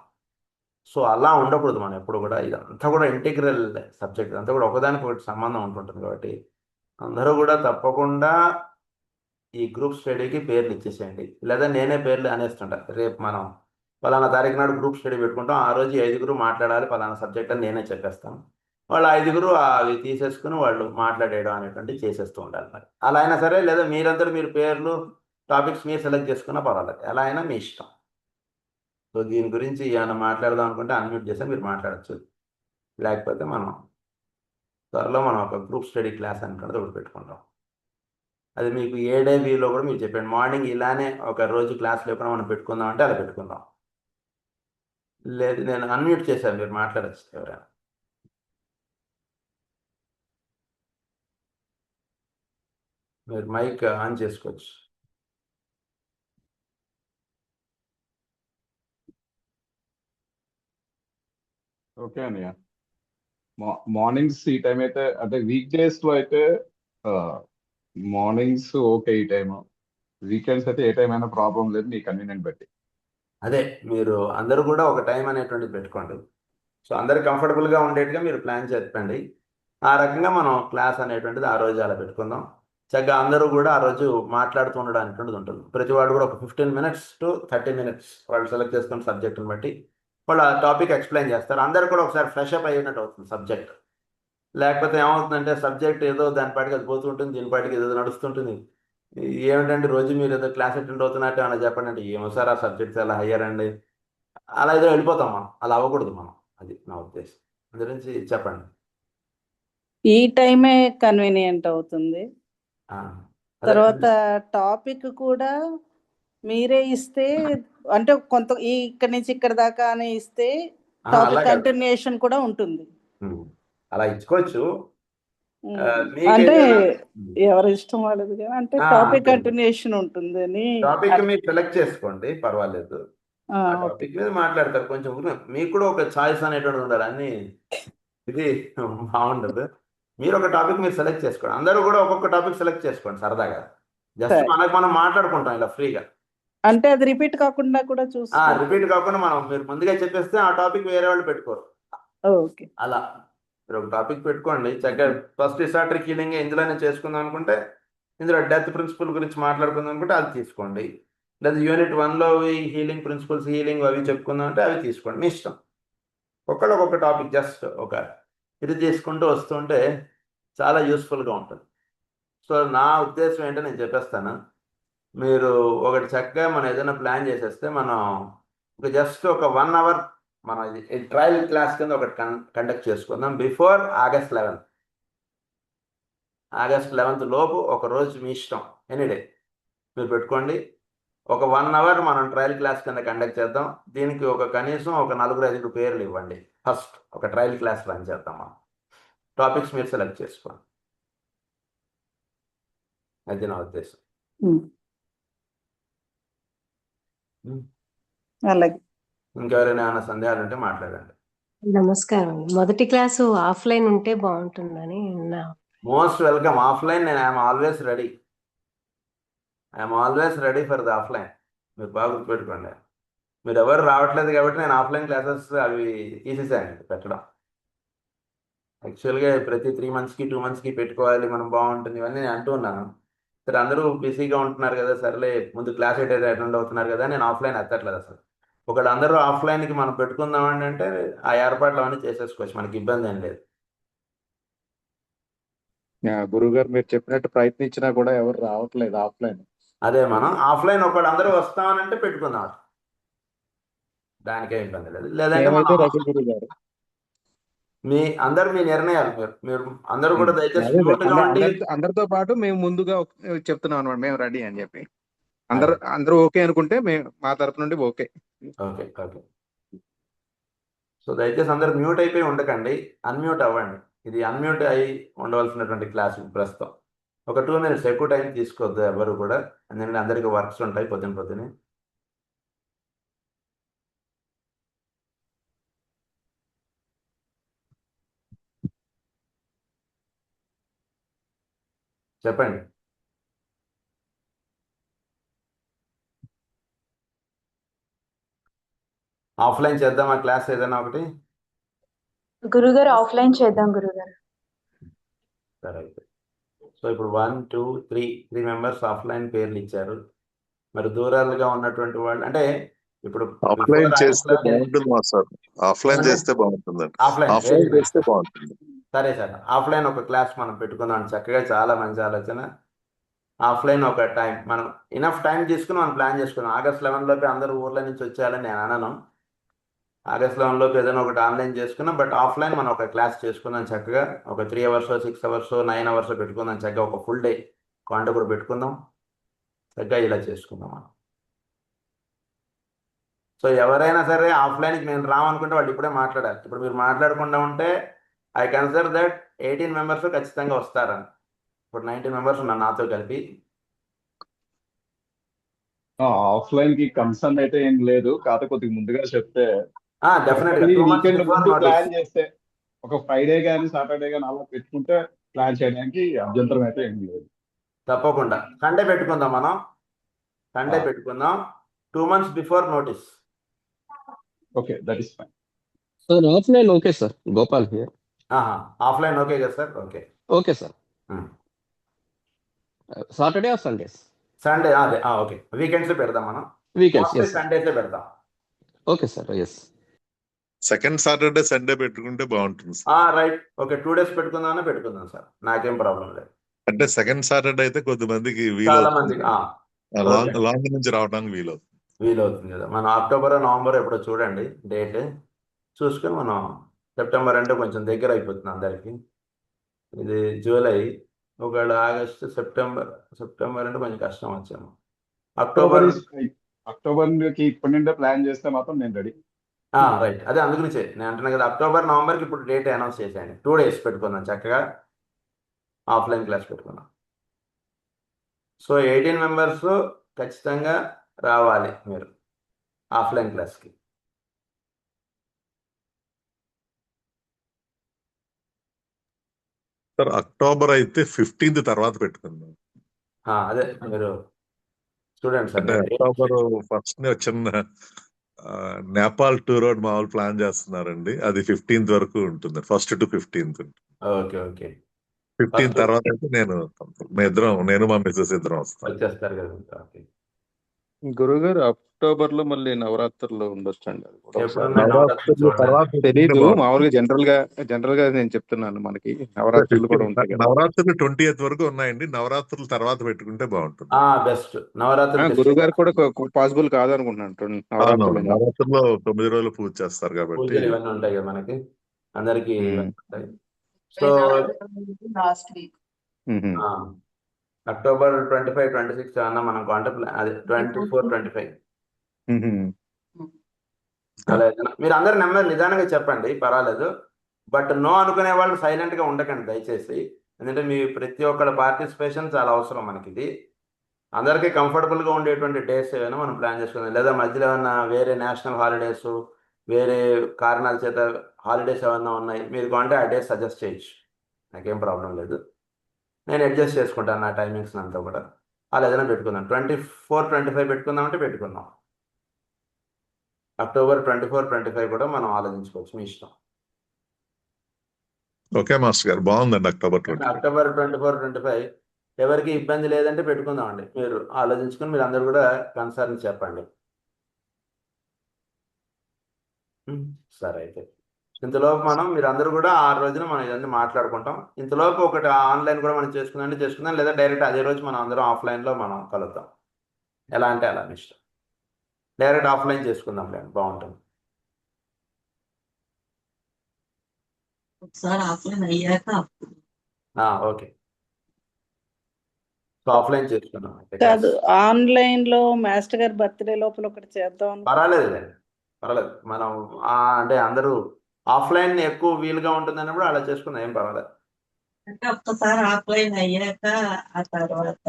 సో అలా ఉండకూడదు మనం ఎప్పుడు కూడా. ఇదంతా కూడా ఇంటిగ్రల్ సబ్జెక్ట్, ఇదంతా కూడా ఒకదానికి ఒకటి సంబంధం ఉంటుంటుంది. కాబట్టి అందరూ కూడా తప్పకుండా ఈ గ్రూప్ స్టడీకి పేర్లు ఇచ్చేసేయండి, లేదా నేనే పేర్లు అనేస్తుంటా. రేపు మనం పలానా తారీఖు నాడు గ్రూప్ స్టడీ పెట్టుకుంటాం, ఆ రోజు 5 మాట్లాడాలి పలానా సబ్జెక్ట్ అని నేనే చెప్పేస్తాను. వాళ్ళు 5 అవి తీసేసుకుని వాళ్ళు మాట్లాడేయడం అనేటువంటిది చేసేస్తూ ఉండాలి. మరి అలా అయినా సరే, లేదా మీరందరూ మీరు పేర్లు టాపిక్స్ మీరు సెలెక్ట్ చేసుకున్నా పర్వాలేదు, ఎలా అయినా మీ ఇష్టం. సో దీని గురించి ఏమైనా మాట్లాడదాం అనుకుంటే అన్మ్యూట్ చేస్తే మీరు మాట్లాడచ్చు, లేకపోతే మనం త్వరలో మనం ఒక గ్రూప్ స్టడీ క్లాస్ అనుకున్నది ఒకటి పెట్టుకుంటాం. అది మీకు ఏ డే వీలో కూడా మీరు చెప్పండి, మార్నింగ్ ఇలానే ఒక రోజు క్లాస్ లేకుండా మనం పెట్టుకుందాం అంటే అలా పెట్టుకుందాం. లేదు నేను అన్మ్యూట్ చేశాను, మీరు మాట్లాడచ్చు ఎవరైనా. మీరు మైక్ ఆన్ చేసుకోవచ్చు. ఓకే అన్నయ్య, మార్నింగ్స్ ఈ టైం అయితే అంటే వీక్ డేస్ లో అయితే మార్నింగ్స్ ఓకే ఈ టైం, వీకెండ్స్ అయితే ఏ టైం అయినా ప్రాబ్లం లేదు, మీ కన్వీనియంట్ బట్టి. అదే మీరు అందరూ కూడా ఒక టైం అనేటువంటిది పెట్టుకోండి. సో అందరు కంఫర్టబుల్గా ఉండేట్టుగా మీరు ప్లాన్ చెప్పండి. ఆ రకంగా మనం క్లాస్ అనేటువంటిది ఆ రోజు అలా పెట్టుకుందాం. చక్కగా అందరూ కూడా ఆ రోజు మాట్లాడుతూ ఉండడం అనేటువంటిది ఉంటుంది. ప్రతి వాడు కూడా ఒక 15 minutes to 30 minutes వాళ్ళు సెలెక్ట్ చేసుకున్న సబ్జెక్టుని బట్టి వాళ్ళు ఆ టాపిక్ ఎక్స్ప్లెయిన్ చేస్తారు. అందరూ కూడా ఒకసారి ఫ్రెష్ అప్ అయినట్టు అవుతుంది సబ్జెక్ట్. లేకపోతే ఏమవుతుందంటే సబ్జెక్ట్ ఏదో దాని పాటికి అది పోతుంటుంది, దీని పాటికి ఏదో నడుస్తుంటుంది. ఏమిటంటే రోజు మీరు ఏదో క్లాస్ అటెండ్ అవుతున్నట్టు ఏమైనా చెప్పండి అంటే ఏమో సార్ ఆ సబ్జెక్ట్స్ ఎలా హయ్యర్ అండి, అలా ఏదో వెళ్ళిపోతాం మనం. అలా అవ్వకూడదు మనం. అది నా ఉద్దేశం. అందు గురించి చెప్పండి. ఈ టైమే కన్వీనియంట్ అవుతుంది. ఆ, అదే తర్వాత టాపిక్ కూడా మీరే ఇస్తే, అంటే కొంత ఇక్కడి నుంచి ఇక్కడ దాకా అని ఇస్తే అలా టాపిక్ కాదు. కంటిన్యూషన్ కూడా ఉంటుంది. ఉమ్, అలా ఇచ్చుకోవచ్చు. అంటే మీకేదైనా ఎవరి ఇష్టం వాళ్ళది కానీ, అంటే టాపిక్ కంటిన్యూషన్ ఉంటుంది అని. టాపిక్ మీరు సెలెక్ట్ చేసుకోండి, పర్వాలేదు. ఆ, ఆ టాపిక్ మీద మాట్లాడతారు. కొంచెం మీకు కూడా ఒక చాయిస్ అనేటువంటిది ఉండాలి. అన్ని ఇది బాగుండదు. మీరు ఒక టాపిక్ మీరు సెలెక్ట్ చేసుకోండి. అందరూ కూడా ఒక్కొక్క టాపిక్ సెలెక్ట్ చేసుకోండి సరదాగా. జస్ట్ సరే. మనకు మనం మాట్లాడుకుంటాం ఇలా ఫ్రీగా. అంటే అది రిపీట్ కాకుండా కూడా చూసుకో. రిపీట్ కాకుండా మనం మీరు ముందుగా చెప్పేస్తే ఆ టాపిక్ వేరే వాళ్ళు పెట్టుకోరు. ఓకే. అలా మీరు ఒక టాపిక్ పెట్టుకోండి. చక్కగా ఫస్ట్ హిస్టాట్రిక్ హీలింగ్ ఇందులోనే చేసుకుందాం అనుకుంటే ఇందులో డెత్ ప్రిన్సిపల్ గురించి మాట్లాడుకుందాం అనుకుంటే అది తీసుకోండి. లేదా యూనిట్ 1లో హీలింగ్ ప్రిన్సిపల్స్, హీలింగ్ అవి చెప్పుకుందాం అంటే అవి తీసుకోండి, మీ ఇష్టం. ఒక్కళ్ళు ఒక్కొక్క టాపిక్ జస్ట్ ఒక ఇది తీసుకుంటూ వస్తుంటే చాలా యూస్ఫుల్గా ఉంటుంది. సో నా ఉద్దేశం ఏంటో నేను చెప్పేస్తాను. మీరు ఒకటి చక్కగా మనం ఏదైనా ప్లాన్ చేసేస్తే మనం జస్ట్ ఒక 1 hour మనం ఇది ట్రయల్ క్లాస్ కింద ఒకటి కండక్ట్ చేసుకుందాం before August 11th. August 11th లోపు ఒక రోజు మీ ఇష్టం, ఎనీడే మీరు పెట్టుకోండి. ఒక 1 hour మనం ట్రయల్ క్లాస్ కింద కండక్ట్ చేద్దాం. దీనికి ఒక కనీసం ఒక 4-5 పేర్లు ఇవ్వండి. ఫస్ట్ ఒక ట్రయల్ క్లాస్ రన్ చేద్దాం. మనం టాపిక్స్ మీరు సెలెక్ట్ చేసుకోండి. అది నా ఉద్దేశం. అలాగే. ఇంకెవరైనా ఏమైనా సందేహాలు ఉంటే మాట్లాడండి. నమస్కారం అండి. మొదటి క్లాసు ఆఫ్లైన్ ఉంటే బాగుంటుందని నా మోస్ట్ వెల్కమ్. ఆఫ్లైన్ నేను I'm always ready. I'm always ready for the offline. మీరు బాగా గుర్తుపెట్టుకోండి. మీరు ఎవరు రావట్లేదు కాబట్టి నేను ఆఫ్లైన్ క్లాసెస్ అవి తీసేసాను పెట్టడం. యాక్చువల్గా ప్రతి 3 monthsకి 2 monthsకి పెట్టుకోవాలి, మనం బాగుంటుంది ఇవన్నీ నేను అంటూ ఉన్నాను. సరే అందరూ బిజీగా ఉంటున్నారు కదా, సర్లే ముందు క్లాస్ అయితే అటెండ్ అవుతున్నారు కదా, నేను ఆఫ్లైన్ ఎత్తట్లేదు అసలు. ఒకళ్ళు అందరూ ఆఫ్లైన్కి మనం పెట్టుకుందామని అంటే ఆ ఏర్పాట్లు అవన్నీ చేసేసుకోవచ్చు, మనకి ఇబ్బంది ఏం లేదు. గురువు గారు మీరు చెప్పినట్టు ప్రయత్నించినా కూడా ఎవరు రావట్లేదు ఆఫ్లైన్. అదే మనం ఆఫ్లైన్ ఒకళ్ళు అందరూ వస్తామనంటే పెట్టుకుందాం, దానికే ఇబ్బంది లేదు. లేదంటే మేమైతే మనం రెడీ గురువు గారు. మీ నిర్ణయాలు. మీరు అందరూ కూడా దయచేసి అదే మ్యూట్ గా ఉండి. అందరితో పాటు మేము ముందుగా చెప్తున్నాం అనమాట, మేము రెడీ అని చెప్పి. అదే. అందరూ ఓకే అనుకుంటే మేము మా తరపు నుండి ఓకే. Okay okay. సో దయచేసి అందరూ మ్యూట్ అయిపోయి ఉండకండి, అన్మ్యూట్ అవ్వండి. ఇది అన్మ్యూట్ అయి ఉండవలసినటువంటి క్లాస్ ప్రస్తుతం. ఒక 2 minutes ఎక్కువ టైం తీసుకోవద్దు ఎవరు కూడా, ఎందుకంటే అందరికీ వర్క్స్ ఉంటాయి పొద్దున. చెప్పండి. ఆఫ్లైన్ చేద్దామా క్లాస్ ఏదైనా ఒకటి? గురుగారు ఆఫ్లైన్ చేద్దాం గురుగారు. సరే అయితే. సో ఇప్పుడు 1 2 3 మెంబర్స్ ఆఫ్లైన్ పేర్లు ఇచ్చారు. మరి దూరాలుగా ఉన్నటువంటి వాళ్ళు అంటే ఇప్పుడు ఆఫ్లైన్ చేస్తే బాగుంటుంది మా సార్. ఆఫ్లైన్ చేస్తే బాగుంటుందండి. ఆఫ్లైన్ చేస్తే బాగుంటుంది. సరే సార్, ఆఫ్లైన్ ఒక క్లాస్ మనం పెట్టుకుందాం. చక్కగా చాలా మంచి ఆలోచన. ఆఫ్లైన్ ఒక టైం మనం ఇనఫ్ టైం తీసుకుని మనం ప్లాన్ చేసుకుందాం. August 11 లోపే అందరూ ఊర్ల నుంచి వచ్చేయాలని నేను అనను. August 11 లోపు ఏదైనా ఒకటి ఆన్లైన్ చేసుకున్నాం, బట్ ఆఫ్లైన్ మనం ఒక క్లాస్ చేసుకుందాం చక్కగా. ఒక 3 hours 6 hours 9 hours పెట్టుకుందాం చక్కగా. ఒక ఫుల్ డే కాంట కూడా పెట్టుకుందాం చక్కగా. ఇలా చేసుకుందాం మనం. సో ఎవరైనా సరే ఆఫ్లైన్కి మేము రామనుకుంటే వాళ్ళు ఇప్పుడే మాట్లాడాలి. ఇప్పుడు మీరు మాట్లాడకుండా ఉంటే ఐ కన్సిడర్ దట్ 18 members ఖచ్చితంగా వస్తారని. ఇప్పుడు 19 members ఉన్నారు నాతో కలిపి. ఆఫ్లైన్ కి కన్సర్న్ అయితే ఏం లేదు, కాకపోతే కొద్దిగా ముందుగా చెప్తే డెఫినెట్గా 2 months వీకెండ్ before ముందు notice. ప్లాన్ చేస్తే ఒక ఫ్రైడే కానీ సాటర్డే కానీ అలా పెట్టుకుంటే ప్లాన్ చేయడానికి అభ్యంతరం అయితే ఏం లేదు. తప్పకుండా సండే పెట్టుకుందాం మనం. సండే పెట్టుకుందాం. 2 months before notice. Okay, that is fine. Sir, offline, okay, sir. Gopal here. Offline okay కదా sir? Okay. Okay, sir. Saturday or Sundays? Sunday అదే ఓకే, వీకెండ్స్ పెడదాం మనం. Weekends, yes, sir. సండేస్ పెడదాం. Okay, sir. Yes. Second Saturday Sunday పెట్టుకుంటే బాగుంటుంది sir. Right, okay, 2 days పెట్టుకుందాం sir, నాకేం problem లేదు. అంటే సెకండ్ సాటర్డే అయితే కొద్దిమందికి చాలా మందికి లాంగ్ నుంచి రావడానికి వీలవుతుంది. వీలవుతుంది కదా. మనం అక్టోబర్ నవంబర్ ఎప్పుడో చూడండి డేట్ చూసుకొని, మనం సెప్టెంబర్ అంటే కొంచెం దగ్గర అయిపోతుంది అందరికి. ఇది జూలై, ఒకవేళ ఆగస్టు, సెప్టెంబర్ అంటే కొంచెం కష్టం వచ్చాము. అక్టోబర్ అక్టోబర్కి ఇప్పటి నుండే ప్లాన్ చేస్తే మాత్రం నేను రెడీ. రైట్, అదే అందుగురించే నేను అంటున్నాను కదా, అక్టోబర్ నవంబర్కి ఇప్పుడు డేట్ అనౌన్స్ చేసేయండి. 2 days పెట్టుకుందాం, చక్కగా ఆఫ్లైన్ క్లాస్ పెట్టుకుందాం. సో 18 members ఖచ్చితంగా రావాలి మీరు ఆఫ్లైన్ క్లాస్కి. సార్ అక్టోబర్ అయితే 15th తర్వాత పెట్టుకుందాం. అదే మీరు స్టూడెంట్స్ అంటే అక్టోబర్ ఫస్ట్ చిన్న నేపాల్ టూర్ మామూలు ప్లాన్ చేస్తున్నారండి. అది 15th వరకు ఉంటుంది, 1st to 15th. Okay okay, 15th తర్వాత అయితే నేను మా మిస్సెస్ ఇద్దరం వస్తాం. వచ్చేస్తారు కదా. ఓకే, గురుగారు అక్టోబర్ లో మళ్ళీ నవరాత్రులు ఉండొచ్చండి. అది కూడా ఎప్పుడు ఒకసారి నవరాత్రులు తర్వాత తెలీదు, మామూలుగా జనరల్ గా నేను చెప్తున్నాను, మనకి నవరాత్రులు కూడా ఉంటాయి కదా. నవరాత్రులు 20th వరకు ఉన్నాయండి. నవరాత్రులు తర్వాత పెట్టుకుంటే బాగుంటుంది. బెస్ట్. నవరాత్రి గురుగారు కూడా పాసిబుల్ కాదనుకుంటున్నాను. నవరాత్రుల్లో 9 రోజులు పూజ చేస్తారు కాబట్టి పూజలు ఇవన్నీ ఉంటాయి కదా మనకి అందరికి. సో లాస్ట్ వీక్ అక్టోబర్ 25, 26 అన్న మనం అదే 24, 25 అలా ఏదైనా మీరు అందరు నెమ్మది నిదానంగా చెప్పండి, పర్వాలేదు. బట్ నో అనుకునే వాళ్ళు సైలెంట్ గా ఉండకండి దయచేసి, ఎందుకంటే మీ ప్రతి ఒక్కళ్ళ పార్టిసిపేషన్ చాలా అవసరం మనకి. ఇది అందరికీ కంఫర్టబుల్ గా ఉండేటువంటి డేస్ ఏమైనా మనం ప్లాన్ చేసుకుందాం, లేదా మధ్యలో ఏమన్నా వేరే నేషనల్ హాలిడేస్, వేరే కారణాల చేత హాలిడేస్ ఏమన్నా ఉన్నాయి మీరు కావాలంటే ఆ డేస్ సజెస్ట్ చేయొచ్చు, నాకేం ప్రాబ్లం లేదు. నేను అడ్జస్ట్ చేసుకుంటాను నా టైమింగ్స్ అంతా కూడా. అలా ఏదైనా పెట్టుకుందాం, 24, 25 పెట్టుకుందామంటే పెట్టుకుందాం. అక్టోబర్ 24, 25 కూడా మనం ఆలోచించుకోవచ్చు, మీ ఇష్టం. ఓకే మాస్టర్ గారు, బాగుందండి. అక్టోబర్ 24, 25 ఎవరికి ఇబ్బంది లేదంటే పెట్టుకుందామండి. మీరు ఆలోచించుకొని మీరు అందరు కూడా కన్సర్న్ చెప్పండి. సరే, అయితే ఇంతలోపు మీరు అందరూ కూడా 6 రోజులు మనం ఇవన్నీ మాట్లాడుకుంటాం. ఇంతలోపు ఒకటి ఆన్లైన్ కూడా మనం చేసుకుందాం, లేదా డైరెక్ట్ అదే రోజు మనం అందరం ఆఫ్లైన్లో మనం కలుద్దాం. ఎలా అంటే అలా ఇష్టం, డైరెక్ట్ ఆఫ్లైన్ చేసుకుందాం లేండి, బాగుంటుంది. ఓకే, సో ఆఫ్లైన్ చేసుకుందాం. కాదు, ఆన్లైన్ లో మాస్టర్ గారి బర్త్డే లోపల ఒకటి చేద్దాం. పర్వాలేదు, మనం అంటే అందరూ ఆఫ్లైన్ ఎక్కువ వీలుగా ఉంటుంది అన్నప్పుడు అలా చేసుకుందాం, ఏం పర్వాలేదు. ఒక్కసారి ఆఫ్లైన్ అయ్యాక ఆ తర్వాత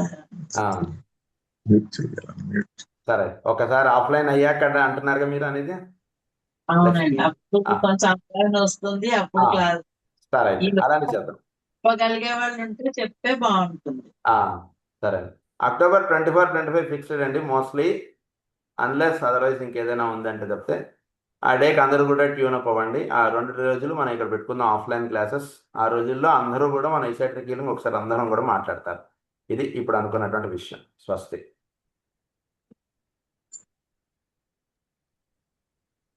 సరే, ఒకసారి ఆఫ్లైన్ అయ్యాక అంటున్నారుగా మీరు అనేది. అవునండి, అప్పుడు కొంచెం ఆఫ్లైన్ వస్తుంది, అప్పుడు క్లాస్. సరే, అలానే చేద్దాం. చెప్పగలిగే వాళ్ళు ఉంటే చెప్తే బాగుంటుంది. సరే, అక్టోబర్ 24, 25 ఫిక్స్డ్ అండి మోస్ట్లీ, అన్లెస్ అదర్వైజ్ ఇంకేదైనా ఉందంటే చెప్తే. ఆ డేకి అందరూ కూడా ట్యూన్ అప్ అవ్వండి. ఆ 2 రోజులు మనం ఇక్కడ పెట్టుకుందాం ఆఫ్లైన్ క్లాసెస్. ఆ రోజుల్లో అందరూ కూడా మన ఈసైట్రీకి ఒకసారి అందరం కూడా మాట్లాడతారు. ఇది ఇప్పుడు అనుకున్నటువంటి విషయం. స్వస్తి.